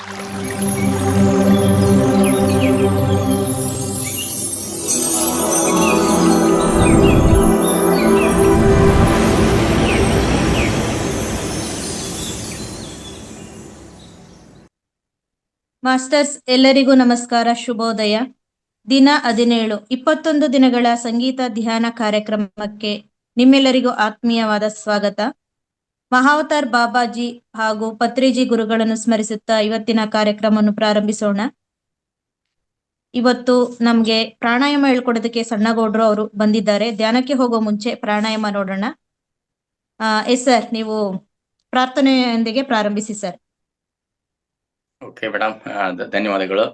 Masters ಎಲ್ಲರಿಗೂ ನಮಸ್ಕಾರ, ಶುಭೋದಯ. ದಿನ 17 21 ದಿನಗಳ ಸಂಗೀತ ಧ್ಯಾನ ಕಾರ್ಯಕ್ರಮಕ್ಕೆ ನಿಮ್ಮೆಲ್ಲರಿಗೂ ಆತ್ಮೀಯವಾದ ಸ್ವಾಗತ. ಮಹಾವತಾರ್ ಬಾಬಾಜಿ ಹಾಗೂ ಪತ್ರಿಜಿ ಗುರುಗಳನ್ನು ಸ್ಮರಿಸುತ್ತಾ ಇವತ್ತಿನ ಕಾರ್ಯಕ್ರಮವನ್ನು ಪ್ರಾರಂಭಿಸೋಣ. ಇವತ್ತು ನಮ್ಗೆ ಪ್ರಾಣಾಯಾಮ ಹೇಳ್ಕೊಡೋದಕ್ಕೆ ಸಣ್ಣಗೌಡ್ರು ಅವರು ಬಂದಿದ್ದಾರೆ. ಧ್ಯಾನಕ್ಕೆ ಹೋಗೋ ಮುಂಚೆ ಪ್ರಾಣಾಯಾಮ ನೋಡೋಣ. ಎಸ್ ಸರ್, ನೀವು ಪ್ರಾರ್ಥನೆಯೊಂದಿಗೆ ಪ್ರಾರಂಭಿಸಿ ಸರ್. ಓಕೆ ಮೇಡಮ್, ಧನ್ಯವಾದಗಳು.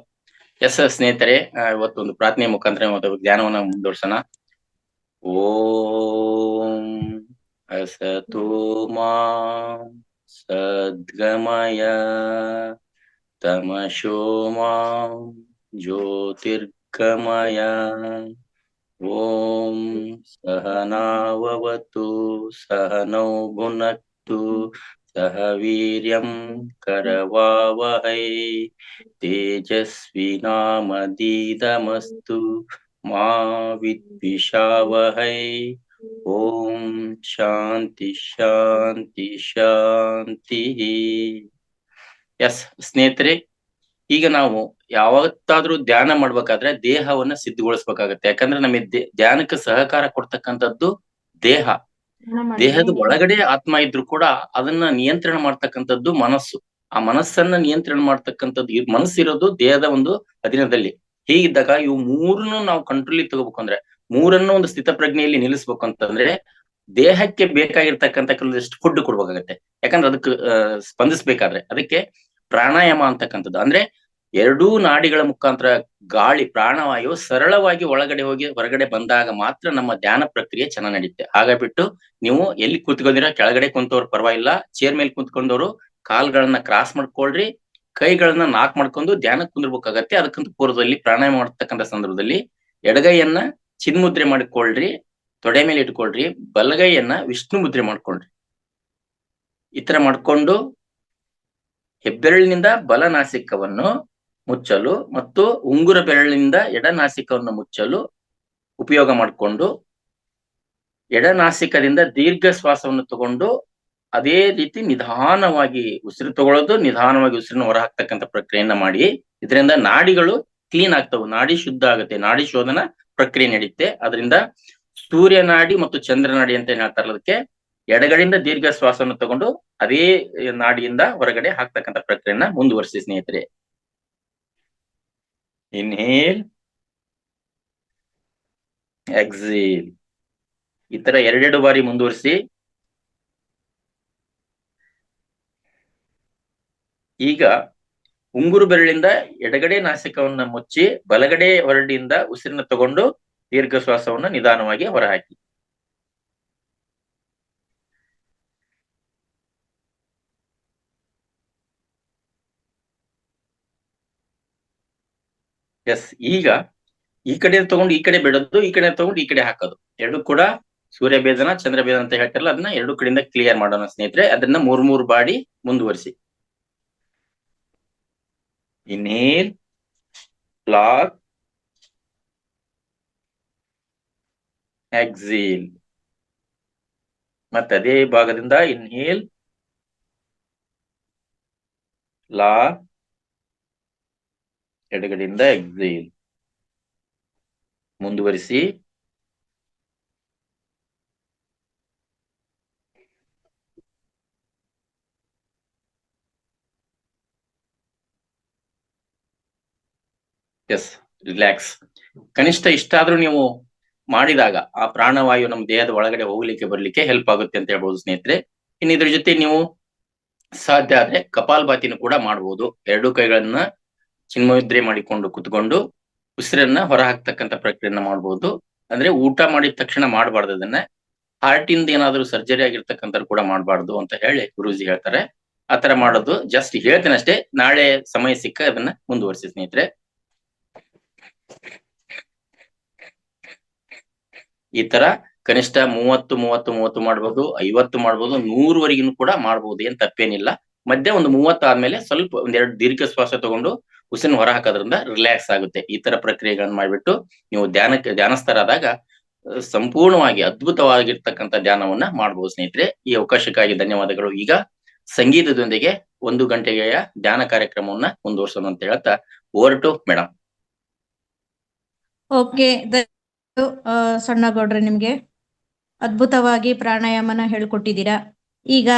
ಎಸ್ ಸ್ನೇಹಿತರೆ, ಇವತ್ತು ಒಂದು ಪ್ರಾರ್ಥನೆ ಮುಖಾಂತರ ಧ್ಯಾನವನ್ನು ಮುಂದುವರ್ಸೋಣ. ಓಂ ಅಸತೋ ಮಾ ಸದ್ಗಮಯ ತಮಸೋ ಮಾ ಜ್ಯೋತಿರ್ಗಮಯ. ಓಂ ಸಹನಾವವತು ಸಹನೌ ಭುನಕ್ತು ಸಹ ವೀರ್ಯಂ ಕರವಾವಹೈ ತೇಜಸ್ವಿನಾಮದೀತಮಸ್ತು ಮಾ ವಿದ್ವಿಷಾವಹೈ. ಓಂ ಶಾಂತಿ ಶಾಂತಿ ಶಾಂತಿ. ಎಸ್ ಸ್ನೇಹಿತರೆ, ಈಗ ನಾವು ಯಾವತ್ತಾದ್ರೂ ಧ್ಯಾನ ಮಾಡ್ಬೇಕಾದ್ರೆ ದೇಹವನ್ನ ಸಿದ್ಧಗೊಳಿಸ್ಬೇಕಾಗತ್ತೆ. ಯಾಕಂದ್ರೆ ನಮಗೆ ಧ್ಯಾನಕ್ಕೆ ಸಹಕಾರ ಕೊಡ್ತಕ್ಕಂಥದ್ದು ದೇಹ. ದೇಹದ ಒಳಗಡೆ ಆತ್ಮ ಇದ್ರು ಕೂಡ ಅದನ್ನ ನಿಯಂತ್ರಣ ಮಾಡ್ತಕ್ಕಂಥದ್ದು ಮನಸ್ಸು. ಆ ಮನಸ್ಸನ್ನ ನಿಯಂತ್ರಣ ಮಾಡ್ತಕ್ಕಂಥದ್ದು ಮನಸ್ಸಿರೋದು ದೇಹದ ಒಂದು ಅಧೀನದಲ್ಲಿ. ಹೀಗಿದ್ದಾಗ ಇವು ಮೂರನ್ನು ನಾವು ಕಂಟ್ರೋಲಿಗೆ ತಗೋಬೇಕು ಅಂದ್ರೆ, ಮೂರನ್ನು ಒಂದು ಸ್ಥಿತ ಪ್ರಜ್ಞೆಯಲ್ಲಿ ನಿಲ್ಲಿಸ್ಬೇಕು ಅಂತಂದ್ರೆ ದೇಹಕ್ಕೆ ಬೇಕಾಗಿರ್ತಕ್ಕಂಥ ಕೆಲವೊಂದಿಷ್ಟು ಫುಡ್ ಕೊಡ್ಬೇಕಾಗತ್ತೆ. ಯಾಕಂದ್ರೆ ಅದಕ್ಕೆ ಸ್ಪಂದಿಸ್ಬೇಕಾದ್ರೆ ಅದಕ್ಕೆ ಪ್ರಾಣಾಯಾಮ ಅಂತಕ್ಕಂಥದ್ದು ಅಂದ್ರೆ ಎರಡೂ ನಾಡಿಗಳ ಮುಖಾಂತರ ಗಾಳಿ ಪ್ರಾಣವಾಯು ಸರಳವಾಗಿ ಒಳಗಡೆ ಹೋಗಿ ಹೊರಗಡೆ ಬಂದಾಗ ಮಾತ್ರ ನಮ್ಮ ಧ್ಯಾನ ಪ್ರಕ್ರಿಯೆ ಚೆನ್ನಾಗಿ ನಡೆಯುತ್ತೆ. ಹಾಗಾಗ್ಬಿಟ್ಟು ನೀವು ಎಲ್ಲಿ ಕೂತ್ಕೊಂಡಿರೋ ಕೆಳಗಡೆ ಕುಂತವ್ರು ಪರವಾಗಿಲ್ಲ, ಚೇರ್ ಮೇಲೆ ಕುಂತ್ಕೊಂಡವ್ರು ಕಾಲ್ಗಳನ್ನ ಕ್ರಾಸ್ ಮಾಡ್ಕೊಳ್ರಿ, ಕೈಗಳನ್ನ ನಾಕ್ ಮಾಡ್ಕೊಂಡು ಧ್ಯಾನಕ್ಕೆ ಕುಂದಿರ್ಬೇಕಾಗತ್ತೆ. ಅದಕ್ಕಂತ ಪೂರ್ವದಲ್ಲಿ ಪ್ರಾಣಾಯಾಮ ಮಾಡ್ತಕ್ಕಂಥ ಸಂದರ್ಭದಲ್ಲಿ ಎಡಗೈಯನ್ನ ಚಿನ್ಮುದ್ರೆ ಮಾಡಿಕೊಳ್ರಿ, ತೊಡೆ ಮೇಲೆ ಇಟ್ಕೊಳ್ರಿ, ಬಲಗೈಯನ್ನ ವಿಷ್ಣು ಮುದ್ರೆ ಮಾಡ್ಕೊಳ್ರಿ. ಈ ತರ ಮಾಡ್ಕೊಂಡು ಹೆಬ್ಬೆರಳಿನಿಂದ ಬಲ ನಾಸಿಕವನ್ನು ಮುಚ್ಚಲು ಮತ್ತು ಉಂಗುರ ಬೆರಳಿನಿಂದ ಎಡನಾಸಿಕವನ್ನು ಮುಚ್ಚಲು ಉಪಯೋಗ ಮಾಡಿಕೊಂಡು ಎಡನಾಸಿಕದಿಂದ ದೀರ್ಘ ಶ್ವಾಸವನ್ನು ತಗೊಂಡು ಅದೇ ರೀತಿ ನಿಧಾನವಾಗಿ ಉಸಿರು ತಗೊಳ್ಳೋದು, ನಿಧಾನವಾಗಿ ಉಸಿರನ್ನು ಹೊರ ಹಾಕ್ತಕ್ಕಂಥ ಪ್ರಕ್ರಿಯೆಯನ್ನ ಮಾಡಿ. ಇದರಿಂದ ನಾಡಿಗಳು ಕ್ಲೀನ್ ಆಗ್ತವೆ, ನಾಡಿ ಶುದ್ಧ ಆಗುತ್ತೆ, ನಾಡಿ ಶೋಧನ ಪ್ರಕ್ರಿಯೆ ನಡೆಯುತ್ತೆ. ಅದರಿಂದ ಸೂರ್ಯ ನಾಡಿ ಮತ್ತು ಚಂದ್ರ ನಾಡಿ ಅಂತ ಏನ್ ಹೇಳ್ತಾರಲ್ಲ, ಅದಕ್ಕೆ ಎಡಗಡೆಯಿಂದ ದೀರ್ಘ ಶ್ವಾಸವನ್ನು ತಗೊಂಡು ಅದೇ ನಾಡಿಯಿಂದ ಹೊರಗಡೆ ಹಾಕ್ತಕ್ಕಂಥ ಪ್ರಕ್ರಿಯೆಯನ್ನ ಮುಂದುವರಿಸಿ ಸ್ನೇಹಿತರೆ. Inhale, exhale. ಈ ತರ ಎರಡೆರಡು ಬಾರಿ ಮುಂದುವರಿಸಿ. ಈಗ ಉಂಗುರು ಬೆರಳಿಂದ ಎಡಗಡೆ ನಾಸಿಕವನ್ನ ಮುಚ್ಚಿ ಬಲಗಡೆ ಹೊರಡಿಯಿಂದ ಉಸಿರನ್ನ ತಗೊಂಡು ದೀರ್ಘ ಶ್ವಾಸವನ್ನು ನಿಧಾನವಾಗಿ ಹೊರಹಾಕಿ. ಎಸ್, ಈಗ ಈ ಕಡೆ ತಗೊಂಡು ಈ ಕಡೆ ಬಿಡೋದು, ಈ ಕಡೆ ತಗೊಂಡು ಈ ಕಡೆ ಹಾಕೋದು, ಎರಡು ಕೂಡ ಸೂರ್ಯ ಭೇದನ ಚಂದ್ರ ಭೇದನ ಅಂತ ಹೇಳ್ತಾರಲ್ಲ, ಅದನ್ನ ಎರಡು ಕಡೆಯಿಂದ ಕ್ಲಿಯರ್ ಮಾಡೋಣ ಸ್ನೇಹಿತರೆ. ಅದನ್ನ ಮೂರ್ ಬಾಡಿ ಮುಂದುವರಿಸಿ. Inhale, lock, exhale. ಮತ್ತೆ ಅದೇ ಭಾಗದಿಂದ ಇನ್ಹೇಲ್, ಲಾಕ್, ಎಡಗಡೆಯಿಂದ ಎಕ್ಸೇಲ್. ಮುಂದುವರಿಸಿ. Yes, relax. ಕನಿಷ್ಠ ಇಷ್ಟಾದ್ರೂ ನೀವು ಮಾಡಿದಾಗ ಆ ಪ್ರಾಣವಾಯು ನಮ್ಮ ದೇಹದ ಒಳಗಡೆ ಹೋಗ್ಲಿಕ್ಕೆ ಬರ್ಲಿಕ್ಕೆ ಹೆಲ್ಪ್ ಆಗುತ್ತೆ ಅಂತ ಹೇಳ್ಬೋದು ಸ್ನೇಹಿತರೆ. ಇನ್ನು ಇದ್ರ ಜೊತೆ ನೀವು ಸಾಧ್ಯ ಆದ್ರೆ ಕಪಾಲ್ಭಾತಿನೂ ಕೂಡ ಮಾಡ್ಬೋದು. ಎರಡು ಕೈಗಳನ್ನ ಚಿನ್ಮುದ್ರೆ ಮಾಡಿಕೊಂಡು ಕುತ್ಕೊಂಡು ಉಸಿರನ್ನ ಹೊರ ಹಾಕ್ತಕ್ಕಂಥ ಪ್ರಕ್ರಿಯೆಯನ್ನ ಮಾಡ್ಬೋದು. ಅಂದ್ರೆ ಊಟ ಮಾಡಿದ ತಕ್ಷಣ ಮಾಡಬಾರ್ದು, ಅದನ್ನ ಹಾರ್ಟ್ ಇಂದ ಏನಾದ್ರು ಸರ್ಜರಿ ಆಗಿರ್ತಕ್ಕಂಥ ಕೂಡ ಮಾಡಬಾರ್ದು ಅಂತ ಹೇಳಿ ಗುರೂಜಿ ಹೇಳ್ತಾರೆ. ಆತರ ಮಾಡೋದು ಜಸ್ಟ್ ಹೇಳ್ತೇನೆ ಅಷ್ಟೇ. ನಾಳೆ ಸಮಯ ಸಿಕ್ಕ ಅದನ್ನ ಮುಂದುವರಿಸಿ ಸ್ನೇಹಿತರೆ. ಈ ತರ ಕನಿಷ್ಠ 30 ಮಾಡ್ಬೋದು, 50 ಮಾಡ್ಬೋದು, 100ವರೆಗೂ ಕೂಡ ಮಾಡ್ಬೋದು. ಏನ್ ತಪ್ಪೇನಿಲ್ಲ. ಮಧ್ಯೆ ಒಂದು 30 ಆದ್ಮೇಲೆ ಸ್ವಲ್ಪ ಒಂದೆರಡು ದೀರ್ಘ ಶ್ವಾಸ ತಗೊಂಡು ಉಸಿರನ್ನ ಹೊರ ಹಾಕೋದ್ರಿಂದ ರಿಲ್ಯಾಕ್ಸ್ ಆಗುತ್ತೆ. ಈ ತರ ಪ್ರಕ್ರಿಯೆಗಳನ್ನ ಮಾಡ್ಬಿಟ್ಟು ನೀವು ಧ್ಯಾನಸ್ಥರಾದಾಗ ಸಂಪೂರ್ಣವಾಗಿ ಅದ್ಭುತವಾಗಿರ್ತಕ್ಕಂಥ ಧ್ಯಾನವನ್ನ ಮಾಡಬಹುದು ಸ್ನೇಹಿತರೆ. ಈ ಅವಕಾಶಕ್ಕಾಗಿ ಧನ್ಯವಾದಗಳು. ಈಗ ಸಂಗೀತದೊಂದಿಗೆ 1 ಗಂಟೆಯ ಧ್ಯಾನ ಕಾರ್ಯಕ್ರಮವನ್ನ ಮುಂದುವರ್ಸೋಣ ಅಂತ ಹೇಳ್ತಾ ಓವರ್ ಟು ಮೇಡಮ್. ಓಕೆ, ಸಣ್ಣಗೌಡ್ರೆ, ನಿಮ್ಗೆ ಅದ್ಭುತವಾಗಿ ಪ್ರಾಣಾಯಾಮನ ಹೇಳ್ಕೊಟ್ಟಿದ್ದೀರಾ. ಈಗ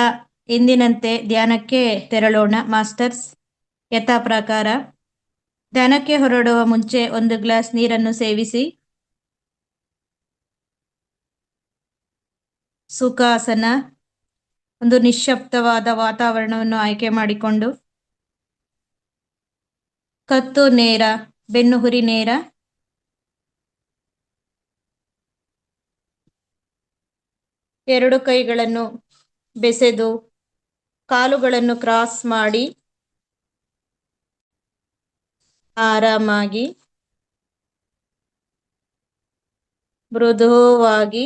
ಎಂದಿನಂತೆ ಧ್ಯಾನಕ್ಕೆ ತೆರಳೋಣ ಮಾಸ್ಟರ್ಸ್. ಯಥಾ ಪ್ರಕಾರ ಧ್ಯಾನಕ್ಕೆ ಹೊರಡುವ ಮುಂಚೆ 1 ಗ್ಲಾಸ್ ನೀರನ್ನು ಸೇವಿಸಿ. ಸುಖಾಸನ, ಒಂದು ನಿಶ್ಶಬ್ದವಾದ ವಾತಾವರಣವನ್ನು ಆಯ್ಕೆ ಮಾಡಿಕೊಂಡು ಕತ್ತು ನೇರ, ಬೆನ್ನುಹುರಿ ನೇರ, ಎರಡು ಕೈಗಳನ್ನು ಬೆಸೆದು ಕಾಲುಗಳನ್ನು ಕ್ರಾಸ್ ಮಾಡಿ ಆರಾಮಾಗಿ ಮೃದುವಾಗಿ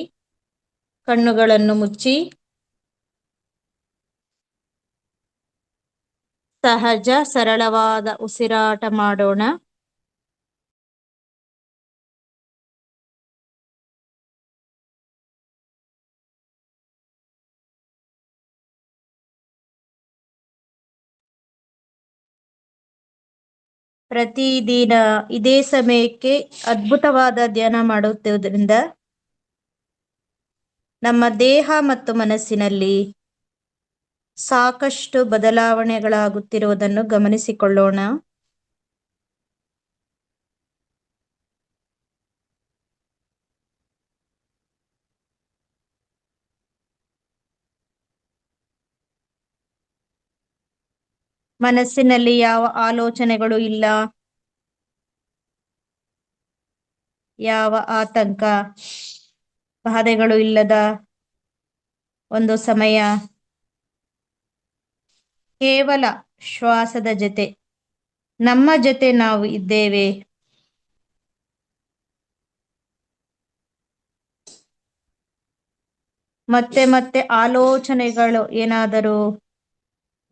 ಕಣ್ಣುಗಳನ್ನು ಮುಚ್ಚಿ ಸಹಜ ಸರಳವಾದ ಉಸಿರಾಟ ಮಾಡೋಣ. ಪ್ರತಿದಿನ ಇದೇ ಸಮಯಕ್ಕೆ ಅದ್ಭುತವಾದ ಧ್ಯಾನ ಮಾಡುತ್ತಿರುವುದರಿಂದ ನಮ್ಮ ದೇಹ ಮತ್ತು ಮನಸ್ಸಿನಲ್ಲಿ ಸಾಕಷ್ಟು ಬದಲಾವಣೆಗಳಾಗುತ್ತಿರುವುದನ್ನು ಗಮನಿಸಿಕೊಳ್ಳೋಣ. ಮನಸ್ಸಿನಲ್ಲಿ ಯಾವ ಆಲೋಚನೆಗಳು ಇಲ್ಲ, ಯಾವ ಆತಂಕ ಬಾಧೆಗಳು ಇಲ್ಲದ ಒಂದು ಸಮಯ. ಕೇವಲ ಶ್ವಾಸದ ಜೊತೆ, ನಮ್ಮ ಜೊತೆ ನಾವು ಇದ್ದೇವೆ. ಮತ್ತೆ ಮತ್ತೆ ಆಲೋಚನೆಗಳು ಏನಾದರೂ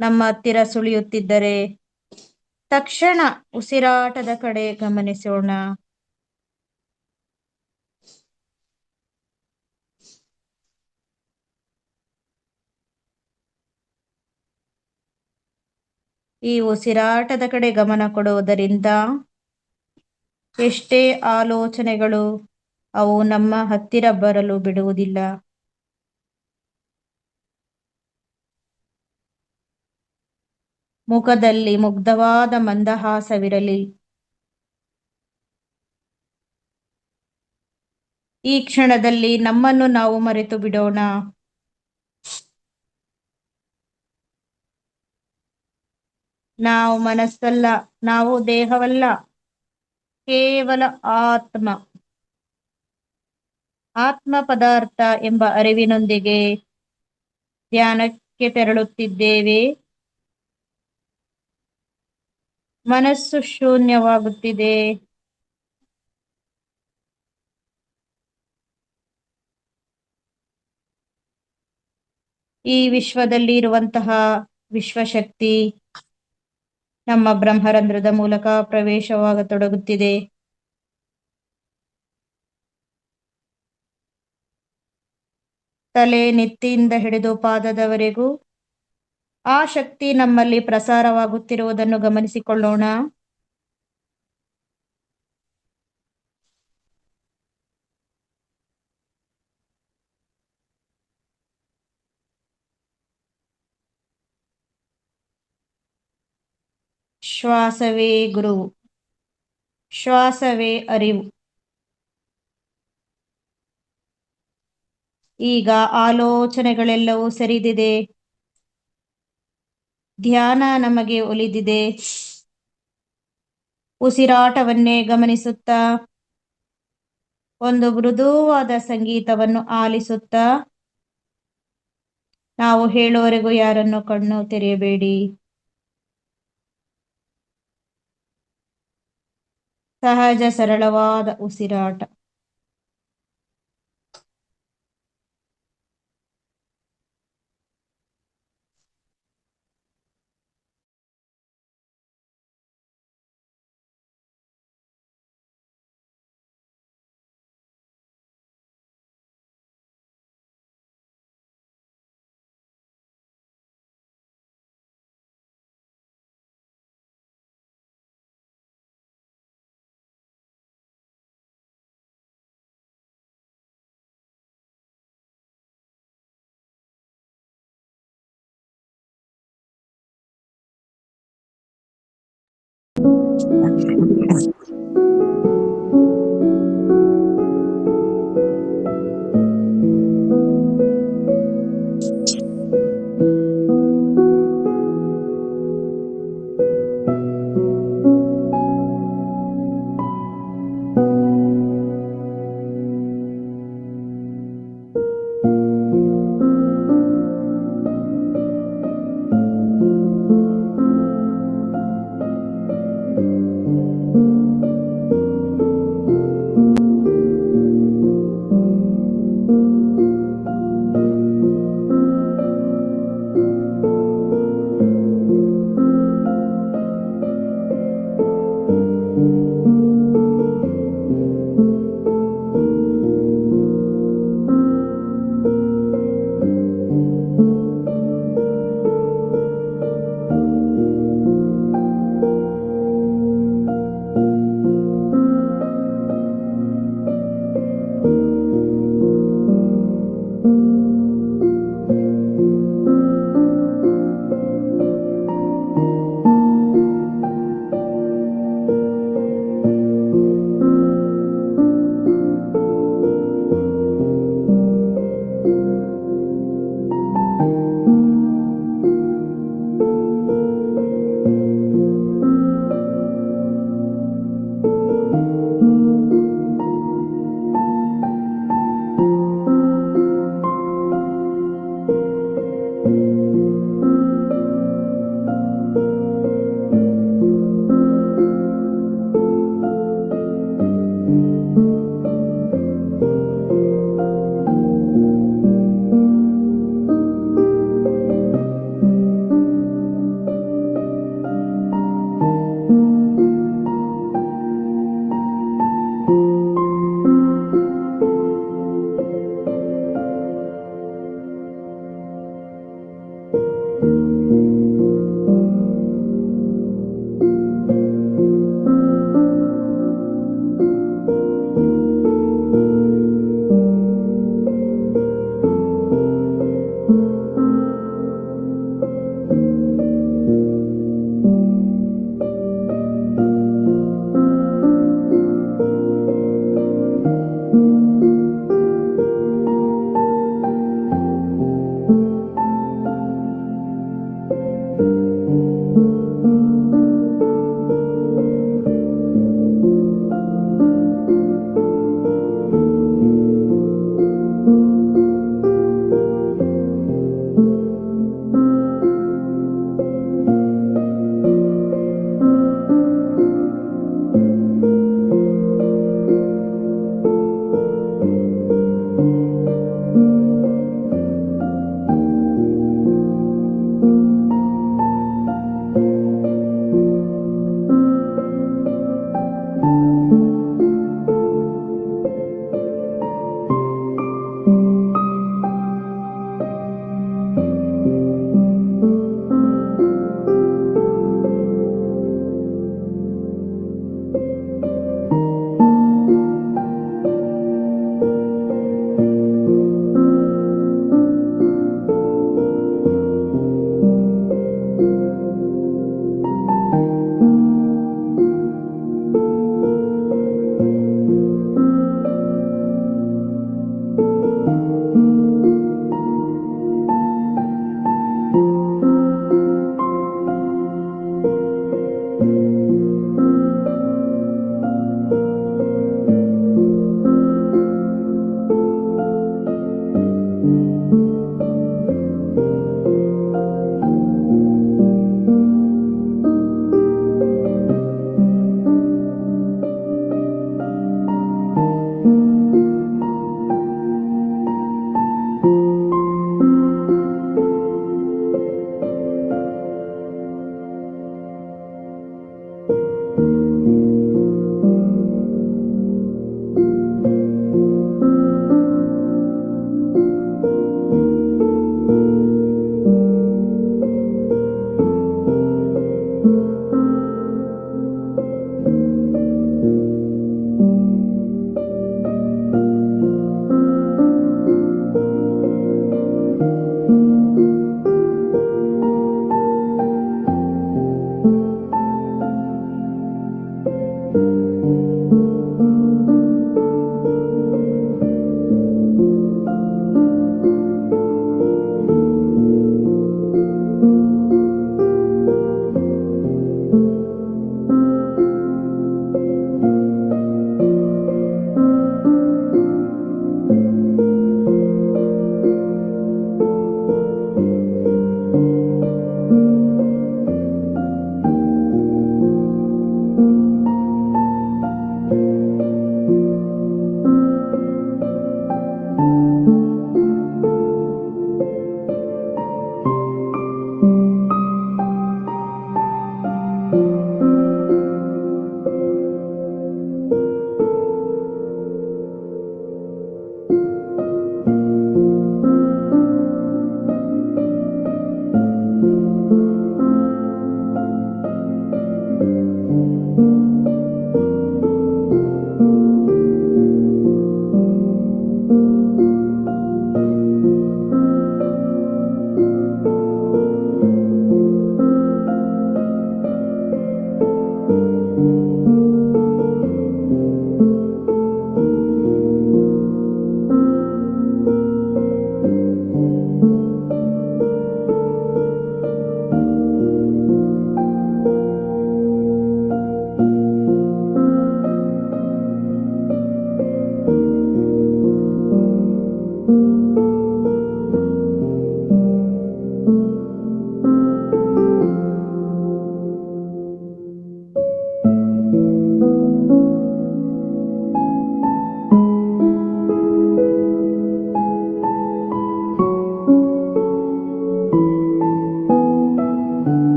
ನಮ್ಮ ಹತ್ತಿರ ಸುಳಿಯುತ್ತಿದ್ದರೆ ತಕ್ಷಣ ಉಸಿರಾಟದ ಕಡೆ ಗಮನಿಸೋಣ. ಈ ಉಸಿರಾಟದ ಕಡೆ ಗಮನ ಕೊಡುವುದರಿಂದ ಎಷ್ಟೇ ಆಲೋಚನೆಗಳು ಅವು ನಮ್ಮ ಹತ್ತಿರ ಬರಲು ಬಿಡುವುದಿಲ್ಲ. ಮುಖದಲ್ಲಿ ಮುಗ್ಧವಾದ ಮಂದಹಾಸವಿರಲಿ. ಈ ಕ್ಷಣದಲ್ಲಿ ನಮ್ಮನ್ನು ನಾವು ಮರೆತು ಬಿಡೋಣ. ನಾವು ಮನಸ್ಸಲ್ಲ, ನಾವು ದೇಹವಲ್ಲ, ಕೇವಲ ಆತ್ಮ ಪದಾರ್ಥ ಎಂಬ ಅರಿವಿನೊಂದಿಗೆ ಧ್ಯಾನಕ್ಕೆ ತೆರಳುತ್ತಿದ್ದೇವೆ. ಮನಸ್ಸು ಶೂನ್ಯವಾಗುತ್ತಿದೆ. ಈ ವಿಶ್ವದಲ್ಲಿ ಇರುವಂತಹ ವಿಶ್ವಶಕ್ತಿ ನಮ್ಮ ಬ್ರಹ್ಮರಂಧ್ರದ ಮೂಲಕ ಪ್ರವೇಶವಾಗತೊಡಗುತ್ತಿದೆ. ತಲೆ ನೆತ್ತಿಯಿಂದ ಹಿಡಿದು ಪಾದದವರೆಗೂ ಆ ಶಕ್ತಿ ನಮ್ಮಲ್ಲಿ ಪ್ರಸಾರವಾಗುತ್ತಿರುವುದನ್ನು ಗಮನಿಸಿಕೊಳ್ಳೋಣ. ಶ್ವಾಸವೇ ಗುರುವು, ಶ್ವಾಸವೇ ಅರಿವು. ಈಗ ಆಲೋಚನೆಗಳೆಲ್ಲವೂ ಸರಿದಿದೆ. ಧ್ಯಾನ ನಮಗೆ ಒಲಿದಿದೆ. ಉಸಿರಾಟವನ್ನೇ ಗಮನಿಸುತ್ತಾ, ಒಂದು ಮೃದುವಾದ ಸಂಗೀತವನ್ನು ಆಲಿಸುತ್ತಾ, ನಾವು ಹೇಳುವವರೆಗೂ ಯಾರನ್ನು ಕಣ್ಣು ತೆರೆಯಬೇಡಿ. ಸಹಜ ಸರಳವಾದ ಉಸಿರಾಟ.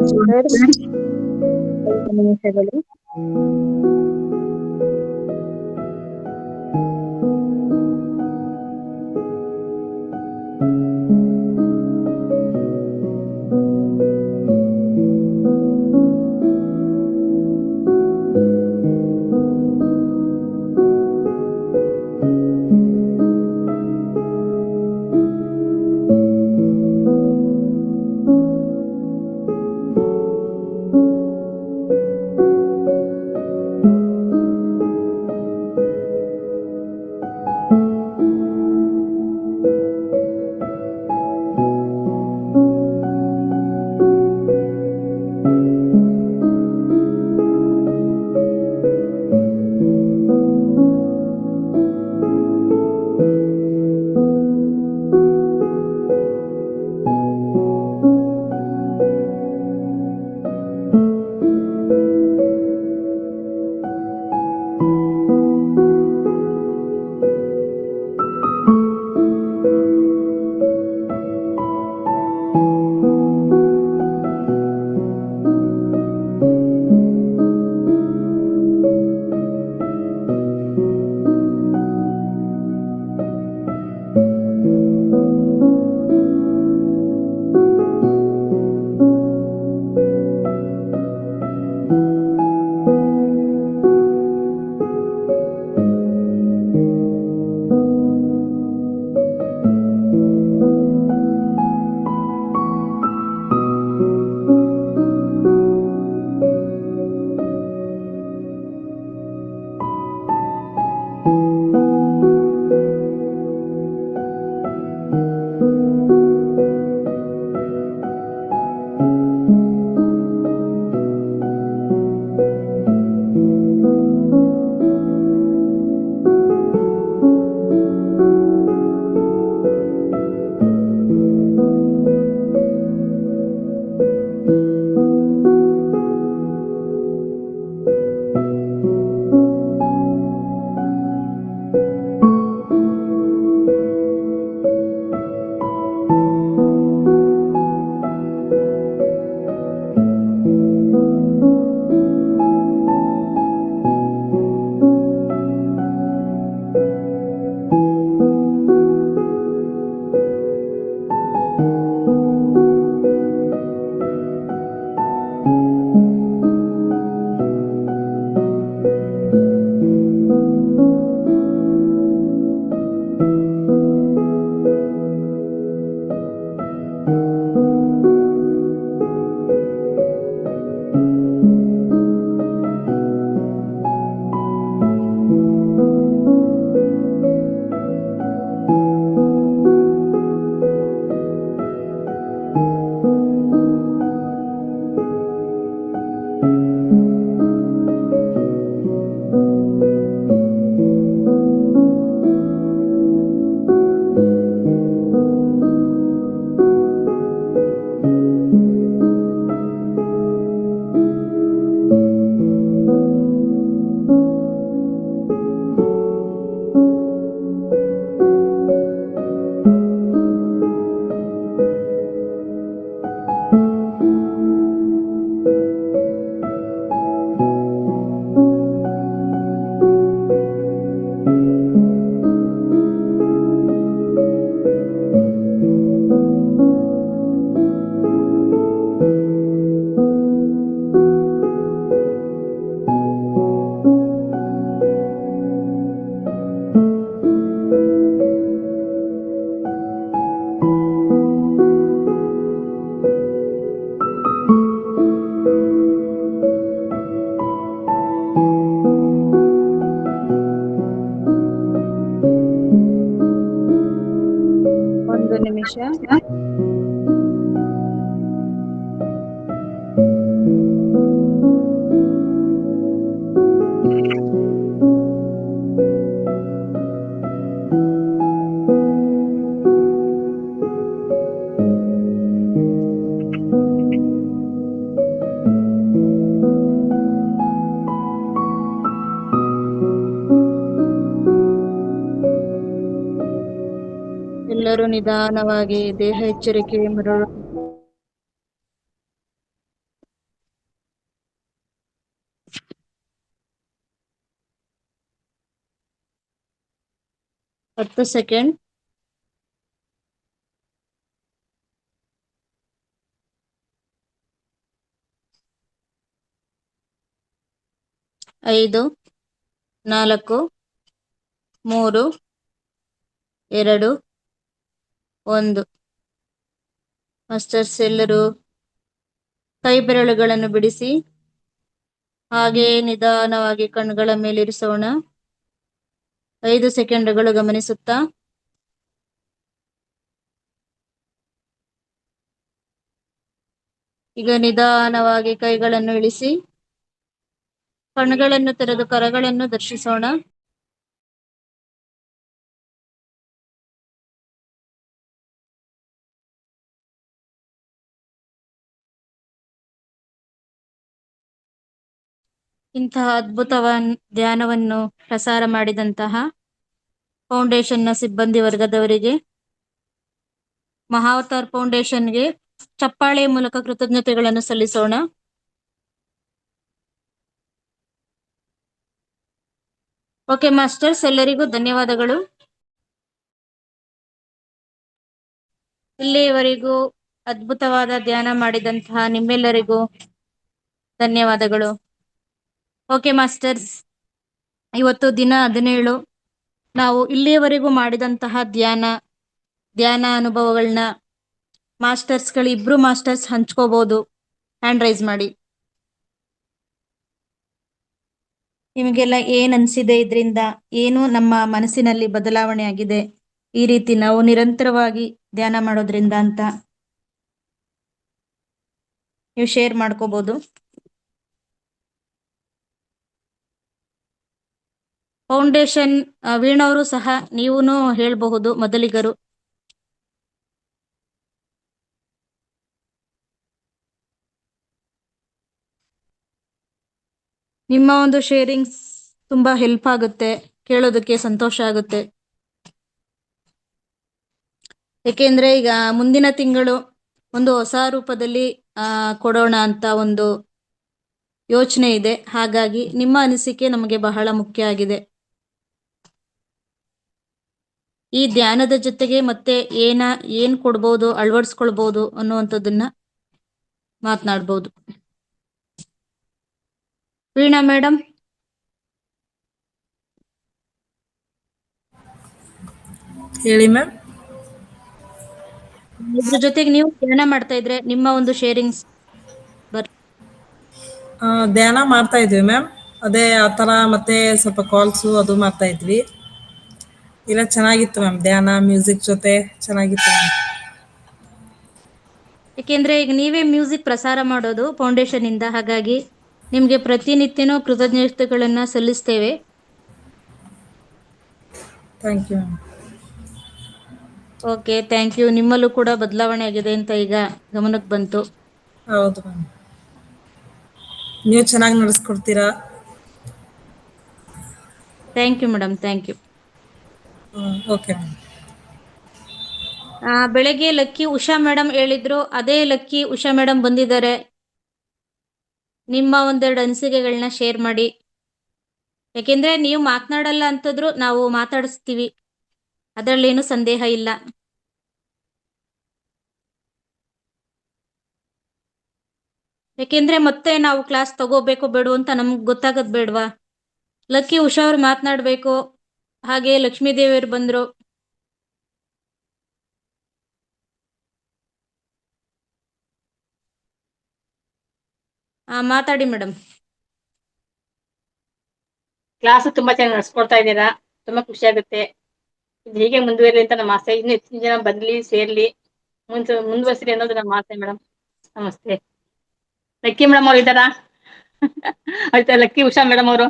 ಮಾಸ್ಟರ್ 5 ನಿಮಿಷಗಳು. ನಿಮಿಷ. ಎಲ್ಲರೂ ನಿಧಾನವಾಗಿ ದೇಹ ಎಚ್ಚರಿಕೆ ಮರಳು 10 ಸೆಕೆಂಡ್. ಐದು, 4, 3, 2, 1. ಮಾಸ್ಟರ್ಸ್ ಎಲ್ಲರೂ ಕೈ ಬೆರಳುಗಳನ್ನು ಬಿಡಿಸಿ ಹಾಗೆ ನಿಧಾನವಾಗಿ ಕಣ್ಣುಗಳ ಮೇಲಿರಿಸೋಣ. 5 ಸೆಕೆಂಡುಗಳು ಗಮನಿಸುತ್ತಾ ಈಗ ನಿಧಾನವಾಗಿ ಕೈಗಳನ್ನು ಇಳಿಸಿ ಕಣ್ಣುಗಳನ್ನು ತೆರೆದು ಕರಗಳನ್ನು ದರ್ಶಿಸೋಣ. ಇಂತಹ ಅದ್ಭುತವಾದ ಧ್ಯಾನವನ್ನು ಪ್ರಸಾರ ಮಾಡಿದಂತಹ ಫೌಂಡೇಶನ್ನ ಸಿಬ್ಬಂದಿ ವರ್ಗದವರಿಗೆ, ಮಹಾವತಾರ್ ಫೌಂಡೇಶನ್ಗೆ ಚಪ್ಪಾಳೆ ಮೂಲಕ ಕೃತಜ್ಞತೆಗಳನ್ನು ಸಲ್ಲಿಸೋಣ. ಓಕೆ ಮಾಸ್ಟರ್ಸ್, ಎಲ್ಲರಿಗೂ ಧನ್ಯವಾದಗಳು. ಇಲ್ಲಿಯವರೆಗೂ ಅದ್ಭುತವಾದ ಧ್ಯಾನ ಮಾಡಿದಂತಹ ನಿಮ್ಮೆಲ್ಲರಿಗೂ ಧನ್ಯವಾದಗಳು. ಓಕೆ ಮಾಸ್ಟರ್ಸ್, ಇವತ್ತು ದಿನ 17 ನಾವು ಇಲ್ಲಿಯವರೆಗೂ ಮಾಡಿದಂತಹ ಧ್ಯಾನ ಅನುಭವಗಳನ್ನ ಮಾಸ್ಟರ್ಸ್ಗಳು, ಇಬ್ರು ಮಾಸ್ಟರ್ಸ್ ಹಂಚ್ಕೋಬಹುದು. ಹ್ಯಾಂಡ್ ರೈಸ್ ಮಾಡಿ. ನಿಮಗೆಲ್ಲ ಏನ್ ಅನ್ಸಿದೆ, ಇದರಿಂದ ಏನು ನಮ್ಮ ಮನಸ್ಸಿನಲ್ಲಿ ಬದಲಾವಣೆ ಆಗಿದೆ ಈ ರೀತಿ ನಾವು ನಿರಂತರವಾಗಿ ಧ್ಯಾನ ಮಾಡೋದ್ರಿಂದ ಅಂತ ನೀವು ಶೇರ್ ಮಾಡ್ಕೋಬಹುದು. ಫೌಂಡೇಶನ್ ವೀಣವರು ಸಹ ನೀವೂ ಹೇಳ್ಬಹುದು, ಮೊದಲಿಗರು. ನಿಮ್ಮ ಒಂದು ಶೇರಿಂಗ್ಸ್ ತುಂಬಾ ಹೆಲ್ಪ್ ಆಗುತ್ತೆ, ಕೇಳೋದಕ್ಕೆ ಸಂತೋಷ ಆಗುತ್ತೆ. ಏಕೆಂದ್ರೆ ಈಗ ಮುಂದಿನ ತಿಂಗಳು ಒಂದು ಹೊಸ ರೂಪದಲ್ಲಿ ಕೊಡೋಣ ಅಂತ ಒಂದು ಯೋಚನೆ ಇದೆ. ಹಾಗಾಗಿ ನಿಮ್ಮ ಅನಿಸಿಕೆ ನಮಗೆ ಬಹಳ ಮುಖ್ಯ ಆಗಿದೆ. ಈ ಧ್ಯಾನದ ಜೊತೆಗೆ ಮತ್ತೆ ಏನ್ ಕೊಡ್ಬೋದು, ಅಳವಡಿಸ್ಕೊಳ್ಬಹುದು ಅನ್ನುವಂಥದ್ದನ್ನ ಮಾತನಾಡ್ಬೋದು. ವೀಣಾ ಮೇಡಮ್, ಹೇಳಿ ಮ್ಯಾಮ್. ಇದ್ರ ಜೊತೆಗೆ ನೀವು ಧ್ಯಾನ ಮಾಡ್ತಾ ಇದ್ರೆ ನಿಮ್ಮ ಒಂದು ಶೇರಿಂಗ್ಸ್ ಧ್ಯಾನ ಮಾಡ್ತಾ ಇದ್ವಿ ಮ್ಯಾಮ್. ಅದೇ ಆ ಥರ ಮತ್ತೆ ಸ್ವಲ್ಪ ಕಾಲ್ಸು ಅದು ಮಾಡ್ತಾ ಇದ್ವಿ. ಇಲ್ಲ ಚೆನ್ನಾಗಿತ್ತು ಮ್ಯಾಮ್, ಧ್ಯಾನ ಮ್ಯೂಸಿಕ್ ಜೊತೆ ಚೆನ್ನಾಗಿತ್ತು ಮ್ಯಾಮ್. ಏಕೆಂದ್ರೆ ಈಗ ನೀವೇ ಮ್ಯೂಸಿಕ್ ಪ್ರಸಾರ ಮಾಡೋದು ಫೌಂಡೇಶನ್ ಇಂದ, ಹಾಗಾಗಿ ನಿಮ್ಗೆ ಪ್ರತಿನಿತ್ಯನೂ ಕೃತಜ್ಞತೆಗಳನ್ನ ಸಲ್ಲಿಸ್ತೇವೆ. Thank you ma'am. Okay, thank you. ನಿಮ್ಮಲ್ಲೂ ಕೂಡ ಬದಲಾವಣೆ ಆಗಿದೆ ಅಂತ ಈಗ ಗಮನಕ್ಕೆ ಬಂತು. ಹೌದು ಮ್ಯಾಮ್, ನೀವು ಚೆನ್ನಾಗಿ ನಡೆಸ್ಕೊಡ್ತೀರಾ. Thank you madam, thank you. Okay ma'am. ಬೆಳಗ್ಗೆ ಲಕ್ಕಿ ಉಷಾ ಮೇಡಮ್ ಹೇಳಿದ್ರು, ಅದೇ ಲಕ್ಕಿ ಉಷಾ ಮೇಡಮ್ ಬಂದಿದ್ದಾರೆ. ನಿಮ್ಮ ಒಂದೆರಡು ಅನಿಸಿಕೆಗಳನ್ನ ಶೇರ್ ಮಾಡಿ. ಯಾಕೆಂದ್ರೆ ನೀವು ಮಾತನಾಡಲ್ಲ ಅಂತಂದ್ರು ನಾವು ಮಾತಾಡಿಸ್ತೀವಿ, ಅದರಲ್ಲೇನು ಸಂದೇಹ ಇಲ್ಲ. ಯಾಕೆಂದ್ರೆ ಮತ್ತೆ ನಾವು ಕ್ಲಾಸ್ ತಗೋಬೇಕು ಬೇಡ ಅಂತ ನಮ್ಗೆ ಗೊತ್ತಾಗದ್ ಬೇಡ್ವಾ. ಲಕ್ಕಿ ಉಷಾ ಅವ್ರು ಮಾತನಾಡ್ಬೇಕು, ಹಾಗೆ ಲಕ್ಷ್ಮೀ ದೇವಿಯವರು ಬಂದ್ರು. ಮಾತಾಡಿ ಮೇಡಮ್. ಕ್ಲಾಸ್ ತುಂಬಾ ಚೆನ್ನಾಗಿ ನಡೆಸ್ಕೊಡ್ತಾ ಇದ್ದೀರಾ, ತುಂಬಾ ಖುಷಿ ಆಗುತ್ತೆ. ಇದು ಹೀಗೆ ಮುಂದುವರಿಲಿ ಅಂತ ನಮ್ಮ ಆಸೆ. ಇನ್ನು ಹೆಚ್ಚಿನ ಜನ ಬರ್ಲಿ, ಸೇರ್ಲಿ, ಮುಂದುವರಿಸ್ರಿ ಅನ್ನೋದು ನಮ್ಮ ಆಸೆ ಮೇಡಮ್. ನಮಸ್ತೆ. ಲಕ್ಕಿ ಮೇಡಮ್ ಅವ್ರು ಇದ್ದಾರಾ? ಆಯ್ತಾ, ಲಕ್ಕಿ ಉಷಾ ಮೇಡಮ್ ಅವರು.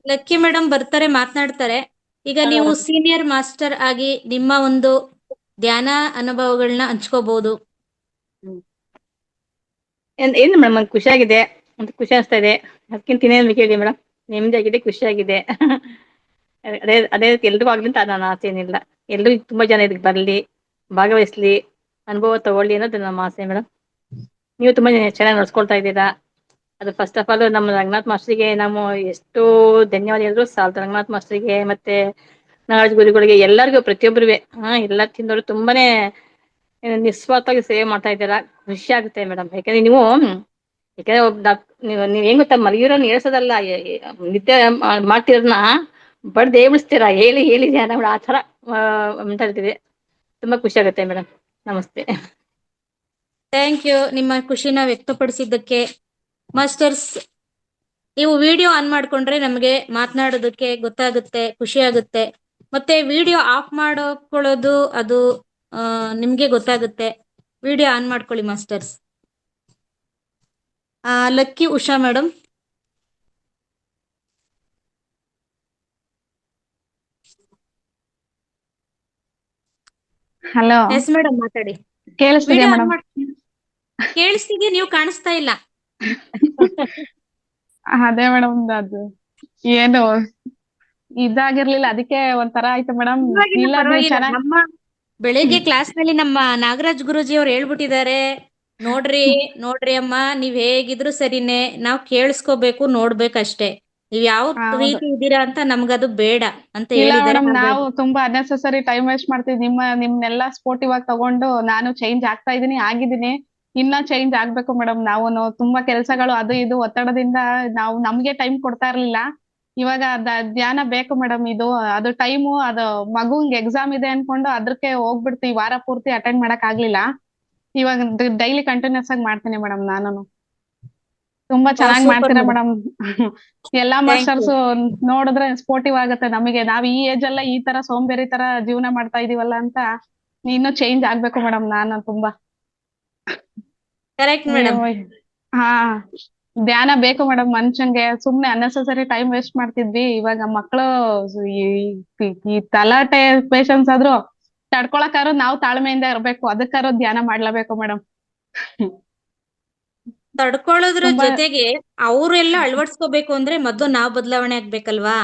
ಲಕ್ಕಿ ಮೇಡಮ್ ಬರ್ತಾರೆ, ಮಾತನಾಡ್ತಾರೆ. ಈಗ ನೀವು ಸೀನಿಯರ್ ಮಾಸ್ಟರ್ ಆಗಿ ನಿಮ್ಮ ಒಂದು ಧ್ಯಾನ ಅನುಭವಗಳನ್ನ ಹಂಚ್ಕೋಬಹುದು. ಏನು ಮೇಡಮ್, ಖುಷಿಯಾಗಿದೆ ಅಂತ ಖುಷಿ ಅನಿಸ್ತಾ ಇದೆ. ಅದಕ್ಕಿಂತ ಇನ್ನೇನು ಕೇಳಿ ಮೇಡಮ್, ನೆಮ್ಮದಿಯಾಗಿದೆ, ಖುಷಿಯಾಗಿದೆ. ಅದೇ ರೀತಿ ಎಲ್ರಿಗೂ ಆಗ್ಲಿ ಅಂತ ನನ್ನ ಆಸೆ ಏನಿಲ್ಲ. ಎಲ್ರು ತುಂಬಾ ಜನ ಇದಕ್ಕೆ ಬರ್ಲಿ, ಭಾಗವಹಿಸ್ಲಿ, ಅನುಭವ ತಗೊಳ್ಳಿ ಅನ್ನೋದು ನಮ್ಮ ಆಸೆ ಮೇಡಮ್. ನೀವು ತುಂಬಾ ಚೆನ್ನಾಗಿ ನಡ್ಸ್ಕೊಳ್ತಾ ಇದ್ದೀರಾ. ಅದು ಫಸ್ಟ್ ಆಫ್ ಆಲ್ ನಮ್ಮ ರಂಗನಾಥ್ ಮಾಸ್ಟರ್ಗೆ ನಾವು ಎಷ್ಟು ಧನ್ಯವಾದ ಹೇಳಿದ್ರು ಸಾಲದು. ರಂಗನಾಥ್ ಮಾಸ್ಟರ್ಗೆ ಮತ್ತೆ ನಾಗರಾಜ್ ಗುರುಗಳಿಗೆ ಎಲ್ಲರಿಗೂ ಪ್ರತಿಯೊಬ್ಬರಿಗೆ ಎಲ್ಲ ತಿಂದವರು ತುಂಬಾನೇ ನಿಸ್ವಾರ್ಥವಾಗಿ ಸೇವೆ ಮಾಡ್ತಾ ಇದ್ದೀರಾ. ಖುಷಿ ಆಗುತ್ತೆ ಮೇಡಮ್. ಯಾಕಂದ್ರೆ ಯಾಕಂದ್ರೆ ನೀವ್ ಹೆಂಗ್ ಗೊತ್ತಾ, ಮಲಗಿರೋನ್ ಹೇಳ್ಸೋದಲ್ಲ, ನಿತ್ಯ ಮಾಡ್ತಿರೋದನ್ನ ಬಡ್ದು ಏಬಿಸ್ತೀರಾ, ಹೇಳಿ ಹೇಳಿ ಧ್ಯಾನ ಆ ತರ ಮಾತಾಡ್ತೀವಿ. ತುಂಬಾ ಖುಷಿ ಆಗುತ್ತೆ ಮೇಡಮ್. ನಮಸ್ತೆ. ಥ್ಯಾಂಕ್ ಯು ನಿಮ್ಮ ಖುಷಿನ ವ್ಯಕ್ತಪಡಿಸಿದ್ದಕ್ಕೆ. ಮಾಸ್ಟರ್ಸ್, ನೀವು ವಿಡಿಯೋ ಆನ್ ಮಾಡ್ಕೊಂಡ್ರೆ ನಮಗೆ ಮಾತನಾಡೋದಕ್ಕೆ ಗೊತ್ತಾಗುತ್ತೆ, ಖುಷಿ ಆಗುತ್ತೆ. ಮತ್ತೆ ವಿಡಿಯೋ ಆಫ್ ಮಾಡ್ಕೊಳ್ಳೋದು ಅದು ನಿಮ್ಗೆ ಗೊತ್ತಾಗುತ್ತೆ. ವಿಡಿಯೋ ಆನ್ ಮಾಡ್ಕೊಳ್ಳಿ masters. Lucky Usha madam. Hello, yes madam, ಮಾತಾಡಿ. ಕೇಳಿಸ್ತಿದೆ ವಿಡಿಯೋ ಆನ್ ಮೇಡಮ್? ಮಾಡ್ ಕೇಳಿಸ್ತಿದೆ, ನೀವು ಕಾಣಿಸ್ತಾ ಇಲ್ಲ. ಅದೇ ಮೇಡಮ್, ಅದು ಏನು ಇದಾಗಿರ್ಲಿಲ್ಲ, ಅದಕ್ಕೆ ಒಂಥರ ಆಯ್ತು ಮೇಡಮ್. ಪರವಾಗಿಲ್ಲ, ಇಲ್ಲ, ನೀವು ಪರವಾಗಿಲ್ಲ. ಚೆನ್ನಾಗಿ ನಮ್ಮ ಬೆಳಿಗ್ಗೆ ಕ್ಲಾಸ್ ನಲ್ಲಿ ನಮ್ಮ ನಾಗರಾಜ್ ಗುರೂಜಿ ಅವ್ರು ಹೇಳ್ಬಿಟ್ಟಿದ್ದಾರೆ, ನೋಡ್ರಿ ನೋಡ್ರಿ ಅಮ್ಮ, ನೀವ್ ಹೇಗಿದ್ರು ಸರಿನೇ, ನಾವ್ ಕೇಳಿಸ್ಕೋಬೇಕು, ನೋಡ್ಬೇಕಷ್ಟೇ. ನೀವ್ ಯಾವ ಹೌದು. ರೀತಿ ಇದೀರಾ ಅಂತ ನಮ್ಗದು ಬೇಡ ಅಂತ ಇಲ್ಲ ಹೇಳಿದ್ದಾರೆ. ಮೇಡಮ್, ನಾವು ತುಂಬಾ ಅನ್ನೆಸೆಸರಿ ಟೈಮ್ ವೇಸ್ಟ್ ಮಾಡ್ತೀವಿ. ನಿಮ್ನೆಲ್ಲ ಸ್ಪೋರ್ಟಿವ್ ಆಗಿ ತಗೊಂಡು ನಾನು ಚೇಂಜ್ ಆಗ್ತಾ ಇದೀನಿ, ಆಗಿದ್ದೀನಿ. ಇನ್ನ ಚೇಂಜ್ ಆಗ್ಬೇಕು ಮೇಡಮ್. ನಾವು ತುಂಬಾ ಕೆಲಸಗಳು ಅದು ಇದು ಒತ್ತಡದಿಂದ ನಾವು ನಮ್ಗೆ ಟೈಮ್ ಕೊಡ್ತಾ ಇರ್ಲಿಲ್ಲ. ಇವಾಗ ಧ್ಯಾನ ಬೇಕು ಮೇಡಮ್. ಅದು ಟೈಮು, ಅದು ಮಗುಂಗ್ ಎಕ್ಸಾಮ್ ಇದೆ ಅನ್ಕೊಂಡು ಅದಕ್ಕೆ ಹೋಗ್ಬಿಡ್ತೀವಿ. ವಾರ ಪೂರ್ತಿ ಅಟೆಂಡ್ ಮಾಡಕ್ ಆಗ್ಲಿಲ್ಲ. ಇವಾಗ ಡೈಲಿ ಕಂಟಿನ್ಯೂಸ್ ಆಗಿ ಮಾಡ್ತೀನಿ ಮೇಡಮ್. ನಾನು ತುಂಬಾ ಚೆನ್ನಾಗಿ ಸೂಪರ್ ಮಾಡ್ತೀರಾ ಮೇಡಮ್. ಮೇಡಮ್. ಎಲ್ಲಾ Thank ಮಾಸ್ಟರ್ಸ್ you. ನೋಡಿದ್ರೆ ಸ್ಪೋರ್ಟಿವ್ ಆಗುತ್ತೆ ನಮಗೆ. ನಾವ್ ಈ ಏಜ್ ಎಲ್ಲ ಈ ತರ ಸೋಂಬೇರಿ ತರ ಜೀವನ ಮಾಡ್ತಾ ಇದೀವಲ್ಲ ಅಂತ ಇನ್ನು ಚೇಂಜ್ ಆಗ್ಬೇಕು ಮೇಡಮ್. ನಾನು ತುಂಬಾ ಕರೆಕ್ಟ್ ಮೇಡಮ್. ಹಾ, ಧ್ಯಾನ ಬೇಕು ಮೇಡಮ್ ಮನುಷ್ಯಂಗೆ. ಸುಮ್ನೆ ಅನ್ನೆಸೆಸರಿ ಟೈಮ್ ವೇಸ್ಟ್ ಮಾಡ್ತಿದ್ವಿ. ಇವಾಗ ಮಕ್ಕಳು ಈ ತಲಾಟೆ ಪೇಷನ್ಸ್ ಆದ್ರೂ ತಡ್ಕೊಳಕಾರು ನಾವು ತಾಳ್ಮೆಯಿಂದ ಇರ್ಬೇಕು. ಅದಕ್ಕಾರು ಧ್ಯಾನ ಮಾಡ್ಲೇಬೇಕು ಮೇಡಮ್. ತಡ್ಕೊಳ್ಳೋದ್ರ ತುಂಬಾ ಜೊತೆಗೆ ಅವ್ರೆಲ್ಲ ಅಳವಡಿಸ್ಕೋಬೇಕು ಅಂದ್ರೆ ಮೊದ್ಲು ನಾವ್ ಬದಲಾವಣೆ ಆಗ್ಬೇಕಲ್ವಾ?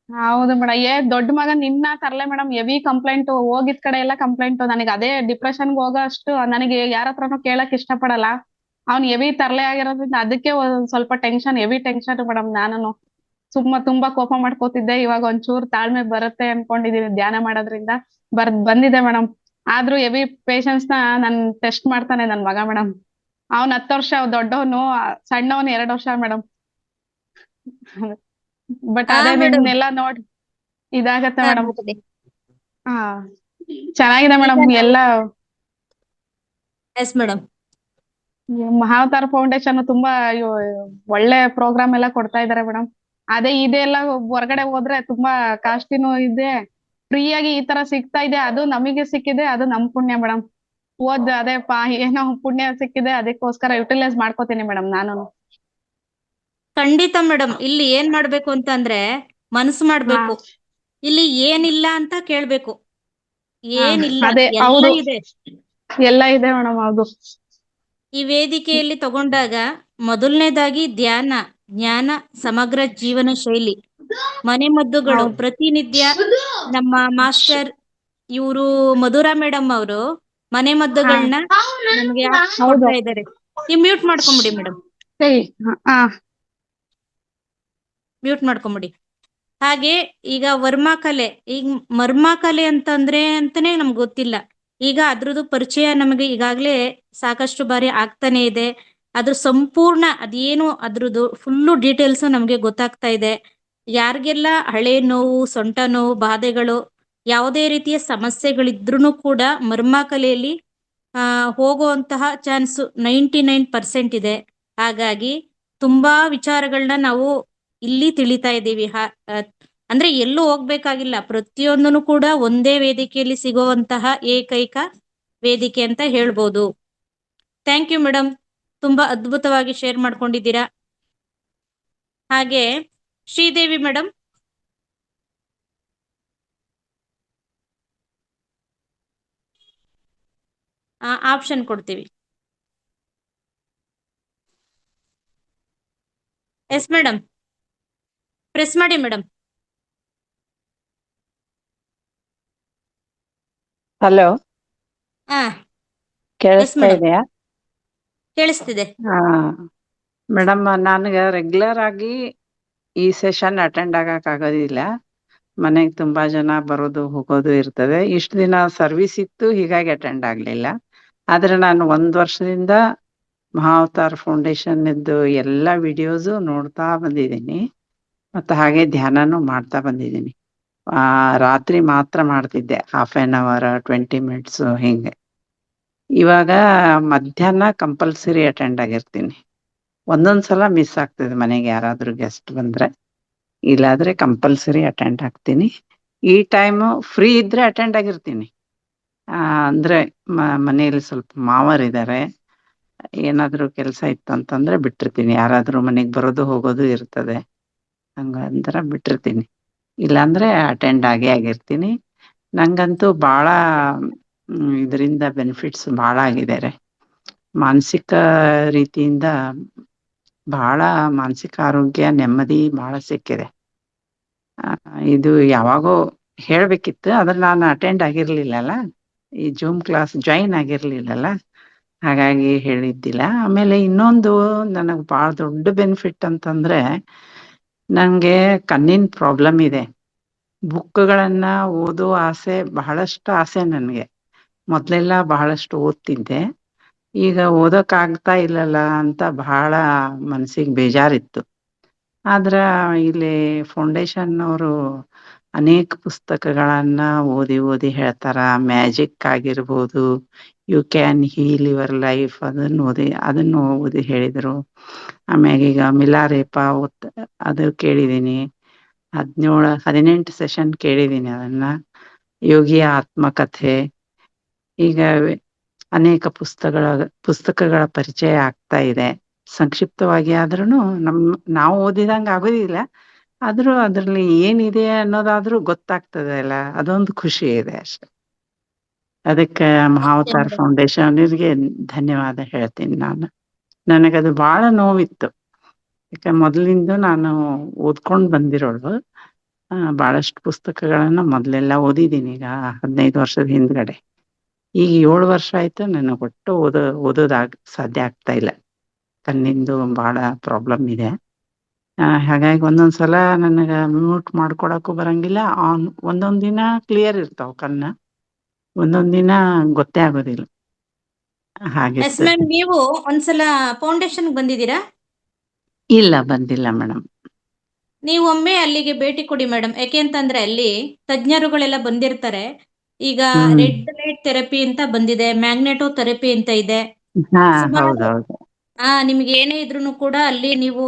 ಹೌದು ಮೇಡಮ್. ದೊಡ್ಡ ಮಗ ನಿನ್ನ ತರ್ಲೆ ಮೇಡಮ್, ಹೆವಿ ಕಂಪ್ಲೇಂಟ್, ಹೋಗಿದ್ ಕಡೆ ಎಲ್ಲ ಕಂಪ್ಲೇಂಟ್. ನನಗೆ ಅದೇ ಡಿಪ್ರೆಷನ್ಗೆ ಹೋಗೋ ಅಷ್ಟು ನನಗೆ ಯಾರ ಹತ್ರನೂ ಕೇಳಕ್ ಇಷ್ಟಪಡಲ್ಲ. ಅವ್ನ್ ಹೆವಿ ತರ್ಲೆ ಆಗಿರೋದ್ರಿಂದ ಅದಕ್ಕೆ ಒಂದ್ ಸ್ವಲ್ಪ ಹೆವಿ ಟೆನ್ಷನ್ ಮೇಡಮ್. ನಾನು ತುಂಬಾ ಕೋಪ ಮಾಡ್ಕೋತಿದ್ದೆ. ಇವಾಗ ಒಂಚೂರು ತಾಳ್ಮೆ ಬರುತ್ತೆ ಅನ್ಕೊಂಡಿದೀನಿ ಧ್ಯಾನ ಮಾಡೋದ್ರಿಂದ. ಬಂದಿದೆ ಮೇಡಮ್. ಆದ್ರೂ ಹೆವಿ ಪೇಷನ್ಸ್ ನ ನನ್ ಟೆಸ್ಟ್ ಮಾಡ್ತಾನೆ ನನ್ ಮಗ ಮೇಡಮ್. ಅವ್ನ್ 10 ವರ್ಷ, ದೊಡ್ಡವನು, ಸಣ್ಣವನ್ 2 ವರ್ಷ ಮೇಡಮ್. ಬಟ್ ಅದೇ ಮೇಡಮ್. ನಿಮ್ನೆಲ್ಲ ನೋಡಿ ಇದಾಗತ್ತೆ ಮೇಡಮ್. ಮಾತಾಡಿ. ಹಾ, ಚೆನ್ನಾಗಿದೆ ಮೇಡಮ್. ಈಗ ಎಲ್ಲ ಎಸ್ ಮೇಡಮ್. ಮಹಾವತಾರ ಫೌಂಡೇಶನ್ ತುಂಬಾ ಒಳ್ಳೆ ಪ್ರೋಗ್ರಾಮ್ ಎಲ್ಲ ಕೊಡ್ತಾ ಇದಾರೆ ಮೇಡಮ್. ಅದೇ ಇದೆಲ್ಲ ಹೊರಗಡೆ ಹೋದ್ರೆ ತುಂಬಾ ಕಾಸ್ಟ್ಲಿನೂ ಇದೆ. ಫ್ರೀ ಆಗಿ ಈ ತರ ಸಿಗ್ತಾ ಇದೆ, ಅದು ನಮಗೆ ಸಿಕ್ಕಿದೆ, ಅದು ನಮ್ ಪುಣ್ಯ ಮೇಡಮ್. ಅದೇ ಏನೋ ಪುಣ್ಯ ಸಿಕ್ಕಿದೆ, ಅದಕ್ಕೋಸ್ಕರ ಯುಟಿಲೈಸ್ ಮಾಡ್ಕೋತೀನಿ ಮೇಡಮ್ ನಾನು. ಖಂಡಿತ ಮೇಡಮ್. ಇಲ್ಲಿ ಏನ್ ಮಾಡ್ಬೇಕು ಅಂತಂದ್ರೆ ಮನಸ್ಸು ಮಾಡ್ಬೇಕು. ಇಲ್ಲಿ ಏನಿಲ್ಲ ಅಂತ ಕೇಳ್ಬೇಕು. ಏನಿಲ್ಲ, ಅದೇ ಎಲ್ಲ ಹೌದು, ಇದೆ. ಎಲ್ಲ ಇದೆ ಮೇಡಮ್. ಹೌದು. ಈ ವೇದಿಕೆಯಲ್ಲಿ ತಗೊಂಡಾಗ ಮೊದಲನೇದಾಗಿ ಧ್ಯಾನ, ಜ್ಞಾನ, ಸಮಗ್ರ ಜೀವನ ಶೈಲಿ, ಮನೆಮದ್ದುಗಳು, ಹೌದು. ಪ್ರತಿನಿತ್ಯ ನಮ್ಮ ಮಾಸ್ಟರ್ ಇವರು ಮಧುರಾ ಮೇಡಮ್ ಅವರು ಮನೆಮದ್ದುಗಳನ್ನ ನಮಗೆ ಹೌದು. ಕೊಡ್ತಾ ಇದ್ದಾರೆ. ನೀವು ಮ್ಯೂಟ್ ಮಾಡ್ಕೊಂಬಿಡಿ ಮೇಡಮ್, ಮ್ಯೂಟ್ ಮಾಡ್ಕೊಂಬಿಡಿ. ಹಾಗೆ ಈಗ ವರ್ಮಾಕಲೆ, ಈಗ ಮರ್ಮಾಕಲೆ ಅಂತಂದ್ರೆ ಅಂತಾನೆ ನಮ್ಗೆ ಗೊತ್ತಿಲ್ಲ. ಈಗ ಅದ್ರದ್ದು ಪರಿಚಯ ನಮಗೆ ಈಗಾಗಲೇ ಸಾಕಷ್ಟು ಬಾರಿ ಆಗ್ತಾನೆ ಇದೆ. ಅದ್ರ ಸಂಪೂರ್ಣ ಅದೇನು ಅದ್ರದ್ದು ಫುಲ್ಲು ಡೀಟೇಲ್ಸ್ ನಮಗೆ ಗೊತ್ತಾಗ್ತಾ ಇದೆ. ಯಾರಿಗೆಲ್ಲ ಹಳೆ ನೋವು, ಸೊಂಟ ನೋವು, ಬಾಧೆಗಳು, ಯಾವುದೇ ರೀತಿಯ ಸಮಸ್ಯೆಗಳಿದ್ರೂ ಕೂಡ ಮರ್ಮಾಕಲೆಯಲ್ಲಿ ಹೋಗುವಂತಹ ಚಾನ್ಸು 99% ಇದೆ. ಹಾಗಾಗಿ ತುಂಬಾ ವಿಚಾರಗಳನ್ನ ನಾವು ಇಲ್ಲಿ ತಿಳಿತಾ ಇದ್ದೀವಿ. ಅಂದ್ರೆ ಎಲ್ಲೂ ಹೋಗ್ಬೇಕಾಗಿಲ್ಲ, ಪ್ರತಿಯೊಂದನ್ನು ಕೂಡ ಒಂದೇ ವೇದಿಕೆಯಲ್ಲಿ ಸಿಗುವಂತಹ ಏಕೈಕ ವೇದಿಕೆ ಅಂತ ಹೇಳ್ಬೋದು. ಥ್ಯಾಂಕ್ ಯು ಮೇಡಮ್, ತುಂಬಾ ಅದ್ಭುತವಾಗಿ ಶೇರ್ ಮಾಡ್ಕೊಂಡಿದ್ದೀರಾ. ಹಾಗೆ ಶ್ರೀದೇವಿ ಮೇಡಮ್, ಆಪ್ಷನ್ ಕೊಡ್ತೀವಿ. ಎಸ್ ಮೇಡಮ್, ಪ್ರೆಸ್ ಮಾಡಿ ಮೇಡಮ್. ಹಲೋ, ಎಸ್ ಕೇಳಿಸ್ತಾ ಮೇಡಮ್, ಇದೆಯಾ? ಕೇಳಿಸ್ತಿದೆ. ಮೇಡಮ್, ನನಗೆ ರೆಗ್ಯುಲರ್ ಆಗಿ ಈ ಸೆಷನ್ ಅಟೆಂಡ್ ಆಗಕ್ ಆಗೋದಿಲ್ಲ. ಮನೆಗೆ ತುಂಬಾ ಜನ ಬರೋದು ಹೋಗೋದು ಇರ್ತದೆ. ಇಷ್ಟು ದಿನ ಸರ್ವಿಸ್ ಇತ್ತು, ಹೀಗಾಗಿ ಅಟೆಂಡ್ ಆಗ್ಲಿಲ್ಲ. ಆದ್ರೆ ನಾನು 1 ವರ್ಷದಿಂದ ಮಹಾವತಾರ್ ಫೌಂಡೇಶನ್ ಇದ್ದು ಎಲ್ಲ ವಿಡಿಯೋಸು ನೋಡ್ತಾ ಬಂದಿದ್ದೀನಿ. ಮತ್ತೆ ಹಾಗೆ ಧ್ಯಾನನೂ ಮಾಡ್ತಾ ಬಂದಿದ್ದೀನಿ. ರಾತ್ರಿ ಮಾತ್ರ ಮಾಡ್ತಿದ್ದೆ, 1/2 ಅವರ್ 20 ಮಿನಿಟ್ಸ್ ಹಿಂಗೆ. ಇವಾಗ ಮಧ್ಯಾಹ್ನ ಕಂಪಲ್ಸರಿ ಅಟೆಂಡ್ ಆಗಿರ್ತೀನಿ. ಒಂದೊಂದ್ಸಲ ಮಿಸ್ ಆಗ್ತದೆ ಮನೆಗೆ ಯಾರಾದ್ರೂ ಗೆಸ್ಟ್ ಬಂದ್ರೆ, ಇಲ್ಲಾದ್ರೆ ಕಂಪಲ್ಸರಿ ಅಟೆಂಡ್ ಆಗ್ತೀನಿ. ಈ ಟೈಮು ಫ್ರೀ ಇದ್ರೆ ಅಟೆಂಡ್ ಆಗಿರ್ತೀನಿ. ಅಂದ್ರೆ ಮನೆಯಲ್ಲಿ ಸ್ವಲ್ಪ ಮಾವರಿದ್ದಾರೆ, ಏನಾದ್ರೂ ಕೆಲಸ ಇತ್ತು ಅಂತಂದ್ರೆ ಬಿಟ್ಟಿರ್ತೀನಿ. ಯಾರಾದ್ರೂ ಮನೆಗೆ ಬರೋದು ಹೋಗೋದು ಇರ್ತದೆ, ಹಂಗಂದ್ರ ಬಿಟ್ಟಿರ್ತೀನಿ. ಇಲ್ಲಾಂದ್ರೆ ಅಟೆಂಡ್ ಆಗಿರ್ತೀನಿ. ನಂಗಂತೂ ಬಹಳ ಇದರಿಂದ ಬೆನಿಫಿಟ್ಸ್ ಬಹಳ ಆಗಿದ್ದಾರೆ. ಮಾನಸಿಕ ರೀತಿಯಿಂದ ಬಹಳ ಮಾನಸಿಕ ಆರೋಗ್ಯ, ನೆಮ್ಮದಿ ಬಹಳ ಸಿಕ್ಕಿದೆ. ಇದು ಯಾವಾಗೋ ಹೇಳ್ಬೇಕಿತ್ತು, ಆದ್ರೆ ನಾನು ಅಟೆಂಡ್ ಆಗಿರ್ಲಿಲ್ಲಲ್ಲ, ಈ ಜೂಮ್ ಕ್ಲಾಸ್ ಜಾಯಿನ್ ಆಗಿರ್ಲಿಲ್ಲಲ್ಲ, ಹಾಗಾಗಿ ಹೇಳಿದ್ದಿಲ್ಲ. ಆಮೇಲೆ ಇನ್ನೊಂದು ನನಗೆ ಬಹಳ ದೊಡ್ಡ ಬೆನಿಫಿಟ್ ಅಂತಂದ್ರೆ, ನಂಗೆ ಕಣ್ಣಿನ ಪ್ರಾಬ್ಲಮ್ ಇದೆ. ಬುಕ್ಗಳನ್ನ ಓದೋ ಆಸೆ, ಬಹಳಷ್ಟು ಆಸೆ ನನಗೆ. ಮೊದ್ಲೆಲ್ಲ ಬಹಳಷ್ಟು ಓದ್ತಿದ್ದೆ, ಈಗ ಓದೋಕ್ಕಾಗ್ತಾ ಇಲ್ಲಲ್ಲ ಅಂತ ಬಹಳ ಮನಸ್ಸಿಗೆ ಬೇಜಾರಿತ್ತು. ಆದ್ರ ಇಲ್ಲಿ ಫೌಂಡೇಶನ್ ಅವರು ಅನೇಕ ಪುಸ್ತಕಗಳನ್ನ ಓದಿ ಹೇಳ್ತಾರ. ಮ್ಯಾಜಿಕ್ ಆಗಿರ್ಬೋದು, you can heal your life, ಅದನ್ನು ಓದಿ ಹೇಳಿದ್ರು. ಆಮ್ಯಾಗ ಈಗ ಮಿಲಾರೇಪ ಅದು ಕೇಳಿದೀನಿ. 18 ಸೆಷನ್ ಕೇಳಿದೀನಿ ಅದನ್ನ. ಯೋಗಿಯ ಆತ್ಮಕಥೆ, ಈಗ ಅನೇಕ ಪುಸ್ತಕಗಳ ಪರಿಚಯ ಆಗ್ತಾ ಇದೆ. ಸಂಕ್ಷಿಪ್ತವಾಗಿ ಆದ್ರೂ ನಾವು ಓದಿದಂಗ ಆಗೋದಿಲ್ಲ, ಆದ್ರೂ ಅದ್ರಲ್ಲಿ ಏನಿದೆ ಅನ್ನೋದಾದ್ರೂ ಗೊತ್ತಾಗ್ತದೆ ಅಲ್ಲ, ಅದೊಂದು ಖುಷಿ ಇದೆ ಅಷ್ಟೆ. ಅದಕ್ಕೆ ಮಹಾವತಾರ್ ಫೌಂಡೇಶನ್ಗೆ ಧನ್ಯವಾದ ಹೇಳ್ತೀನಿ ನಾನು. ನನಗದು ಬಹಳ ನೋವಿತ್ತು, ಯಾಕೆ ಮೊದಲಿಂದ ನಾನು ಓದ್ಕೊಂಡ್ ಬಂದಿರೋಳು. ಬಹಳಷ್ಟು ಪುಸ್ತಕಗಳನ್ನ ಮೊದಲೆಲ್ಲ ಓದಿದ್ದೀನಿ, ಈಗ 15 ವರ್ಷದ ಹಿಂದ್ಗಡೆ. ಈಗ 7 ವರ್ಷ ಆಯ್ತು ನನಗೆ ಒಟ್ಟು ಸಾಧ್ಯ ಆಗ್ತಾ ಇಲ್ಲ. ಕಣ್ಣಿಂದು ಬಹಳ ಪ್ರಾಬ್ಲಮ್ ಇದೆ. ಹಾಗಾಗಿ ಒಂದೊಂದ್ಸಲ ನನಗೆ ಮ್ಯೂಟ್ ಮಾಡ್ಕೊಳಕ್ಕೂ ಬರಂಗಿಲ್ಲ. ಒಂದೊಂದ್ ದಿನ ಕ್ಲಿಯರ್ ಇರ್ತಾವ ಕಣ್ಣ, ಒಂದೊಂದ್ ದಿನ ಗೊತ್ತೇ ಆಗೋದಿಲ್ಲ. ಹಾಗೆ ಎಸ್ ಮ್ಯಾಮ್, ನೀವು ಒಂದ್ಸಲ ಫೌಂಡೇಶನ್ ಬಂದಿದ್ದೀರಾ? ಇಲ್ಲ, ಬಂದಿಲ್ಲ ಮೇಡಮ್. ನೀವು ಒಮ್ಮೆ ಅಲ್ಲಿಗೆ ಭೇಟಿ ಕೊಡಿ ಮೇಡಮ್. ಯಾಕೆಂತಂದ್ರೆ ಅಲ್ಲಿ ತಜ್ಞರುಗಳೆಲ್ಲ ಬಂದಿರ್ತಾರೆ. ಈಗ ರೆಡ್ ಲೈಟ್ ಥೆರಪಿ ಅಂತ ಬಂದಿದೆ, ಮ್ಯಾಗ್ನೆಟೋ ಥೆರಪಿ ಅಂತ ಇದೆ. ಹಾ, ಸುಮಾರು ಹೌದೌದು. ನಿಮ್ಗೆ ಏನೇ ಇದ್ರೂ ಕೂಡ ಅಲ್ಲಿ ನೀವು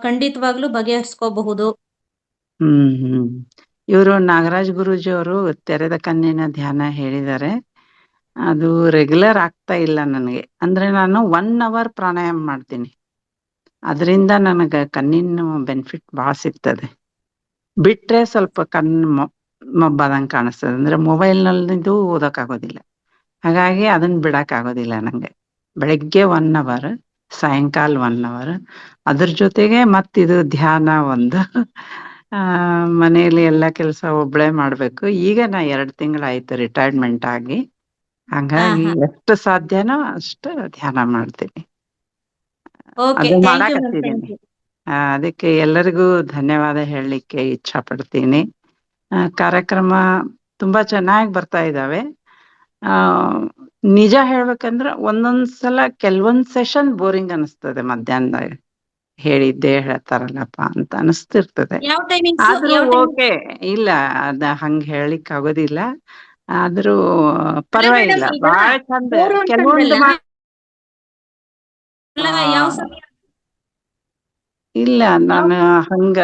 ಖಂಡಿತವಾಗ್ಲೂ ಬಗೆಹರಿಸ್ಕೋಬಹುದು. ಇವರು ನಾಗರಾಜ್ ಗುರೂಜಿ ಅವರು ತೆರೆದ ಕಣ್ಣಿನ ಧ್ಯಾನ ಹೇಳಿದ್ದಾರೆ. ಅದು ರೆಗ್ಯುಲರ್ ಆಗ್ತಾ ಇಲ್ಲ ನನಗೆ. ಅಂದ್ರೆ ನಾನು 1 ಅವರ್ ಪ್ರಾಣಾಯಾಮ ಮಾಡ್ತೀನಿ, ಅದರಿಂದ ನನಗೆ ಕಣ್ಣಿನ ಬೆನಿಫಿಟ್ ಬಹಳ ಸಿಗ್ತದೆ. ಬಿಟ್ರೆ ಸ್ವಲ್ಪ ಕಣ್ಣು ಮಬ್ಬಾದಂಗೆ ಕಾಣಿಸ್ತದೆ, ಅಂದ್ರೆ ಮೊಬೈಲ್ನಲ್ಲಿದ್ದು ಓದೋಕ್ಕಾಗೋದಿಲ್ಲ. ಹಾಗಾಗಿ ಅದನ್ನ ಬಿಡಕ್ಕಾಗೋದಿಲ್ಲ ನಂಗೆ. ಬೆಳಗ್ಗೆ 1 ಅವರ್, ಸಾಯಂಕಾಲ 1 ಅವರ್, ಅದ್ರ ಜೊತೆಗೆ ಮತ್ತಿದು ಧ್ಯಾನ ಒಂದು. ಮನೆಯಲ್ಲಿ ಎಲ್ಲ ಕೆಲಸ ಒಬ್ಳೆ ಮಾಡ್ಬೇಕು. ಈಗ ನಾ 2 ತಿಂಗಳಾಯ್ತು ರಿಟೈರ್ಮೆಂಟ್ ಆಗಿ, ಹಾಗಾಗಿ ಎಷ್ಟು ಸಾಧ್ಯನೋ ಅಷ್ಟು ಧ್ಯಾನ ಮಾಡ್ತೀನಿ. ಓಕೆ, ಅದು ಥ್ಯಾಂಕ್ ಯು ಮ್ಯಾಮ್. ಮಾಡಾಕತ್ತಿದ್ದೀನಿ. ಅದಕ್ಕೆ ಎಲ್ಲರಿಗೂ ಧನ್ಯವಾದ ಹೇಳಲಿಕ್ಕೆ ಇಚ್ಛಾ ಪಡ್ತೀನಿ. ಕಾರ್ಯಕ್ರಮ ತುಂಬಾ ಚೆನ್ನಾಗಿ ಬರ್ತಾ ಇದ್ದಾವೆ. ನಿಜ ಹೇಳ್ಬೇಕಂದ್ರೆ ಒಂದೊಂದ್ಸಲ ಕೆಲವೊಂದ್ ಸೆಷನ್ ಬೋರಿಂಗ್ ಅನಿಸ್ತದೆ, ಮಧ್ಯಾಹ್ನದಾಗ ಹೇಳಿದ್ದೆ ಹೇಳ್ತಾರಲ್ಲಪ್ಪ ಅಂತ ಅನಿಸ್ತಿರ್ತದೆ. ಯಾವ ಟೈಮಿಂಗ್ಸ್? ಆದ್ರೂ ಓಕೆ, ಇಲ್ಲ ಅದ ಹಂಗ ಹೇಳಿಕ್ ಆಗೋದಿಲ್ಲ. ಆದ್ರೂ ಪರವಾಗಿಲ್ಲ, ಈಗ ಬಹಳ ಚಂದ. ಬೋರು ಕೆಲವೊಂದು ಯಾವ ಸಮಯ? ಇಲ್ಲ, ನಾನು ಹಂಗ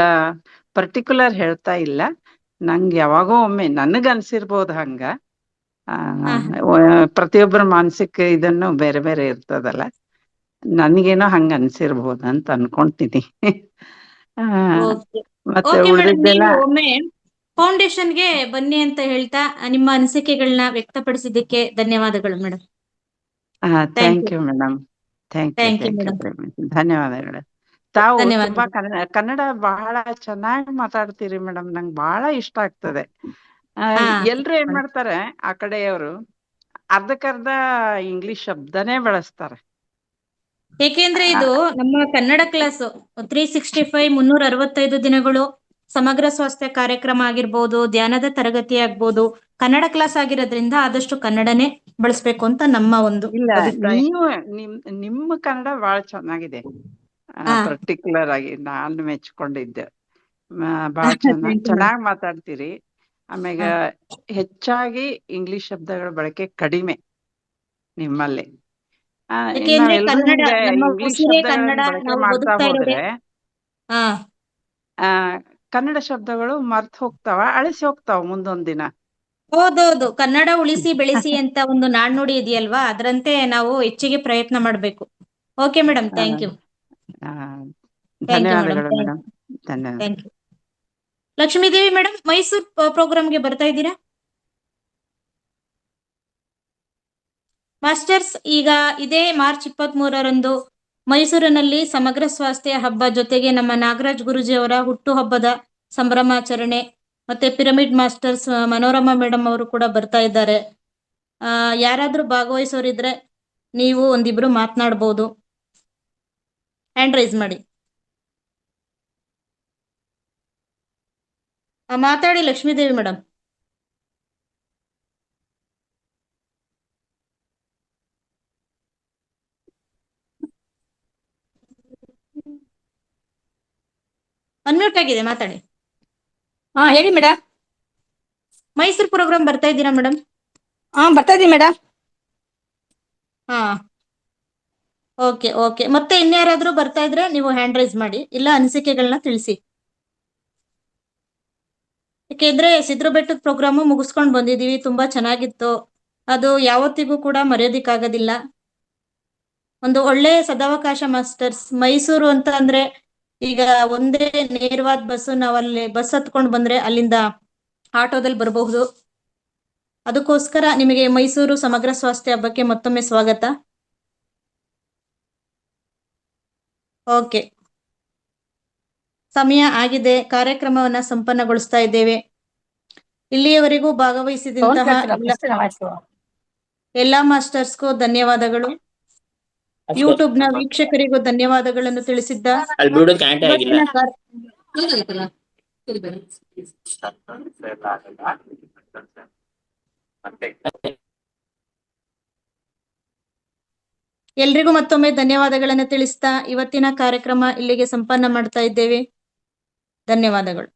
ಪರ್ಟಿಕ್ಯುಲರ್ ಹೇಳ್ತಾ ಇಲ್ಲ. ನಂಗೆ ಯಾವಾಗೋ ಒಮ್ಮೆ ನನಗ್ ಅನ್ಸಿರ್ಬೋದು ಹಂಗ. ಪ್ರತಿಯೊಬ್ಬರ ಮಾನಸಿಕ ಇದನ್ನು ಬೇರೆ ಬೇರೆ ಇರ್ತದಲ್ಲ, ನನಗೇನೋ ಹಂಗ ಅನ್ಸಿರ್ಬೋದು ಅಂತ ಅನ್ಕೊಂತೀನಿ. ಮತ್ತೆ ಉಳಿದೆಲ್ಲ ಒಮ್ಮೆ ಫೌಂಡೇಶನ್ಗೆ ಬನ್ನಿ ಅಂತ ಹೇಳ್ತಾ ನಿಮ್ಮ ಅನಿಸಿಕೆಗಳನ್ನ ವ್ಯಕ್ತಪಡಿಸಿದ್ದಕ್ಕೆ ಧನ್ಯವಾದಗಳು madam. Thank you madam. Thank you ಧನ್ಯವಾದಗಳು. ತಾವು ತುಂಬಾ ಕನ್ನಡ ಬಹಳ ಚೆನ್ನಾಗಿ ಮಾತಾಡ್ತೀರಿ ಮೇಡಮ್, ನಂಗೆ ಬಹಳ ಇಷ್ಟ ಆಗ್ತದೆ. ಎಲ್ರು ಏನ್ ಮಾಡ್ತಾರೆ ಆ ಕಡೆಯವರು, ಅರ್ಧಕ್ಕರ್ಧ ಇಂಗ್ಲಿಷ್ ಶಬ್ದನೇ ಬಳಸ್ತಾರೆ. ಏಕೆಂದ್ರೆ ಇದು ನಮ್ಮ ಕನ್ನಡ ಕ್ಲಾಸ್ 365 365 ದಿನಗಳು ಸಮಗ್ರ ಸ್ವಾಸ್ಥ್ಯ ಕಾರ್ಯಕ್ರಮ ಆಗಿರ್ಬೋದು, ಧ್ಯಾನದ ತರಗತಿ ಆಗ್ಬೋದು, ಕನ್ನಡ ಕ್ಲಾಸ್ ಆಗಿರೋದ್ರಿಂದ ಆದಷ್ಟು ಕನ್ನಡನೇ ಬಳಸ್ಬೇಕು ಅಂತ ನಮ್ಮ ಒಂದು ಇಲ್ಲ, ಅಭಿಪ್ರಾಯ. ನೀವು ನಿಮ್ಮ ಕನ್ನಡ ಬಹಳ ಚೆನ್ನಾಗಿದೆ. ಹಾ. ಪರ್ಟಿಕ್ಯುಲರ್ ಆಗಿ ನಾನು ಮೆಚ್ಕೊಂಡಿದ್ದೆ. ಬಹಳ ಚೆನ್ನಾಗಿ ಮಾತಾಡ್ತೀರಿ. ಆಮ್ಯಾಗ ಹೆಚ್ಚಾಗಿ ಇಂಗ್ಲಿಷ್ ಶಬ್ದಗಳ ಬಳಕೆ ಕಡಿಮೆ ನಿಮ್ಮಲ್ಲಿ. ಯಾಕೆಂದ್ರೆ ಕನ್ನಡ ನಮ್ಮ ಇಂಗ್ಲಿಷ್ ಉಸಿರೇ ಶಬ್ದಗಳನ್ನ ಕನ್ನಡ, ಬಳಕೆ ನಾವು ಮಾಡ್ತಾ ಬದುಕ್ತಾ ಇರೋದೇ. ಹೋದ್ರೆ ಹಾ. ಕನ್ನಡ ಶಬ್ದಗಳು ಮರ್ತ್ ಹೋಗ್ತಾವ, ಅಳಿಸಿ ಹೋಗ್ತಾವ ಮುಂದೊಂದ್ ದಿನ. ಹೌದೌದು, ಕನ್ನಡ ಉಳಿಸಿ ಬೆಳೆಸಿ ಅಂತ ಒಂದು ನಾಣ್ಣುಡಿ ಇದೆಯಲ್ವಾ, ಅದರಂತೆ ನಾವು ಹೆಚ್ಚಿಗೆ ಪ್ರಯತ್ನ ಮಾಡಬೇಕು. Okay madam, thank you. ಧನ್ಯವಾದಗಳು ಮೇಡಮ್. ಧನ್ಯವಾದ. Thank you. Lakshmidevi madam, Mysuru ಪ್ರೋಗ್ರಾಮ್ಗೆ ಬರ್ತಾ ಇದ್ದೀರಾ? ಮಾಸ್ಟರ್ಸ್, ಈಗ ಇದೇ ಮಾರ್ಚ್ 23ರಂದು ಮೈಸೂರಿನಲ್ಲಿ ಸಮಗ್ರ ಸ್ವಾಸ್ಥ್ಯ ಹಬ್ಬ ಜೊತೆಗೆ ನಮ್ಮ ನಾಗರಾಜ್ ಗುರೂಜಿ ಅವರ ಹುಟ್ಟು ಹಬ್ಬದ ಸಂಭ್ರಮಾಚರಣೆ, ಮತ್ತೆ ಪಿರಮಿಡ್ ಮಾಸ್ಟರ್ಸ್ ಮನೋರಮಾ ಮೇಡಮ್ ಅವರು ಕೂಡ ಬರ್ತಾ ಇದ್ದಾರೆ. ಯಾರಾದ್ರೂ ಭಾಗವಹಿಸೋರಿದ್ರೆ ನೀವು ಒಂದಿಬ್ರು ಮಾತನಾಡ್ಬೋದು. ಹ್ಯಾಂಡ್ ರೈಸ್ ಮಾಡಿ. ಮಾತಾಡಿ ಲಕ್ಷ್ಮೀದೇವಿ ಮೇಡಮ್. ಅನ್ಮ್ಯೂಟ್ ಆಗಿದೆ, ಮಾತಾಡಿ. ಹಾ, ಹೇಳಿ ಮೇಡಮ್. ಮೈಸೂರು ಪ್ರೋಗ್ರಾಮ್ ಬರ್ತಾ ಇದ್ದೀರಾ ಮೇಡಮ್? ಹಾ, ಬರ್ತಾ ಇದೀನಿ ಮೇಡಮ್. ಹಾ, ಓಕೆ ಓಕೆ. ಮತ್ತೆ ಇನ್ಯಾರಾದ್ರೂ ಬರ್ತಾ ಇದ್ರೆ ನೀವು ಹ್ಯಾಂಡ್ ರೈಸ್ ಮಾಡಿ, ಇಲ್ಲ ಅನಿಸಿಕೆಗಳನ್ನ ತಿಳಿಸಿ. ಯಾಕೆಂದ್ರೆ ಸಿದ್ರ ಬೆಟ್ಟದ ಪ್ರೋಗ್ರಾಮು ಮುಗಿಸ್ಕೊಂಡು ಬಂದಿದೀವಿ, ತುಂಬಾ ಚೆನ್ನಾಗಿತ್ತು. ಅದು ಯಾವತ್ತಿಗೂ ಕೂಡ ಮರೆಯೋದಿಕ್ಕಾಗೋದಿಲ್ಲ. ಒಂದು ಒಳ್ಳೆ ಸದಾವಕಾಶ ಮಾಸ್ಟರ್ಸ್. ಮೈಸೂರು ಅಂತ ಅಂದ್ರೆ ಈಗ ಒಂದೇ ನೇರವಾದ ಬಸ್ಸು, ನಾವಲ್ಲಿ ಬಸ್ ಹತ್ಕೊಂಡು ಬಂದ್ರೆ ಅಲ್ಲಿಂದ ಆಟೋದಲ್ಲಿ ಬರಬಹುದು. ಅದಕ್ಕೋಸ್ಕರ ನಿಮಗೆ ಮೈಸೂರು ಸಮಗ್ರ ಸ್ವಾಸ್ಥ್ಯ ಹಬ್ಬಕ್ಕೆ ಮತ್ತೊಮ್ಮೆ ಸ್ವಾಗತ. ಓಕೆ, ಸಮಯ ಆಗಿದೆ, ಕಾರ್ಯಕ್ರಮವನ್ನ ಸಂಪನ್ನಗೊಳಿಸ್ತಾ ಇದ್ದೇವೆ. ಇಲ್ಲಿಯವರೆಗೂ ಭಾಗವಹಿಸಿದಂತಹ ಎಲ್ಲಾ ಮಾಸ್ಟರ್ಸ್ಗೂ ಧನ್ಯವಾದಗಳು. ಯೂಟ್ಯೂಬ್ ನ ವೀಕ್ಷಕರಿಗೂ ಧನ್ಯವಾದಗಳನ್ನು ತಿಳಿಸಿದ್ದ ಎಲ್ರಿಗೂ ಮತ್ತೊಮ್ಮೆ ಧನ್ಯವಾದಗಳನ್ನು ತಿಳಿಸ್ತಾ ಇವತ್ತಿನ ಕಾರ್ಯಕ್ರಮ ಇಲ್ಲಿಗೆ ಸಂಪನ್ನ ಮಾಡ್ತಾ ಇದ್ದೇವೆ. ಧನ್ಯವಾದಗಳು.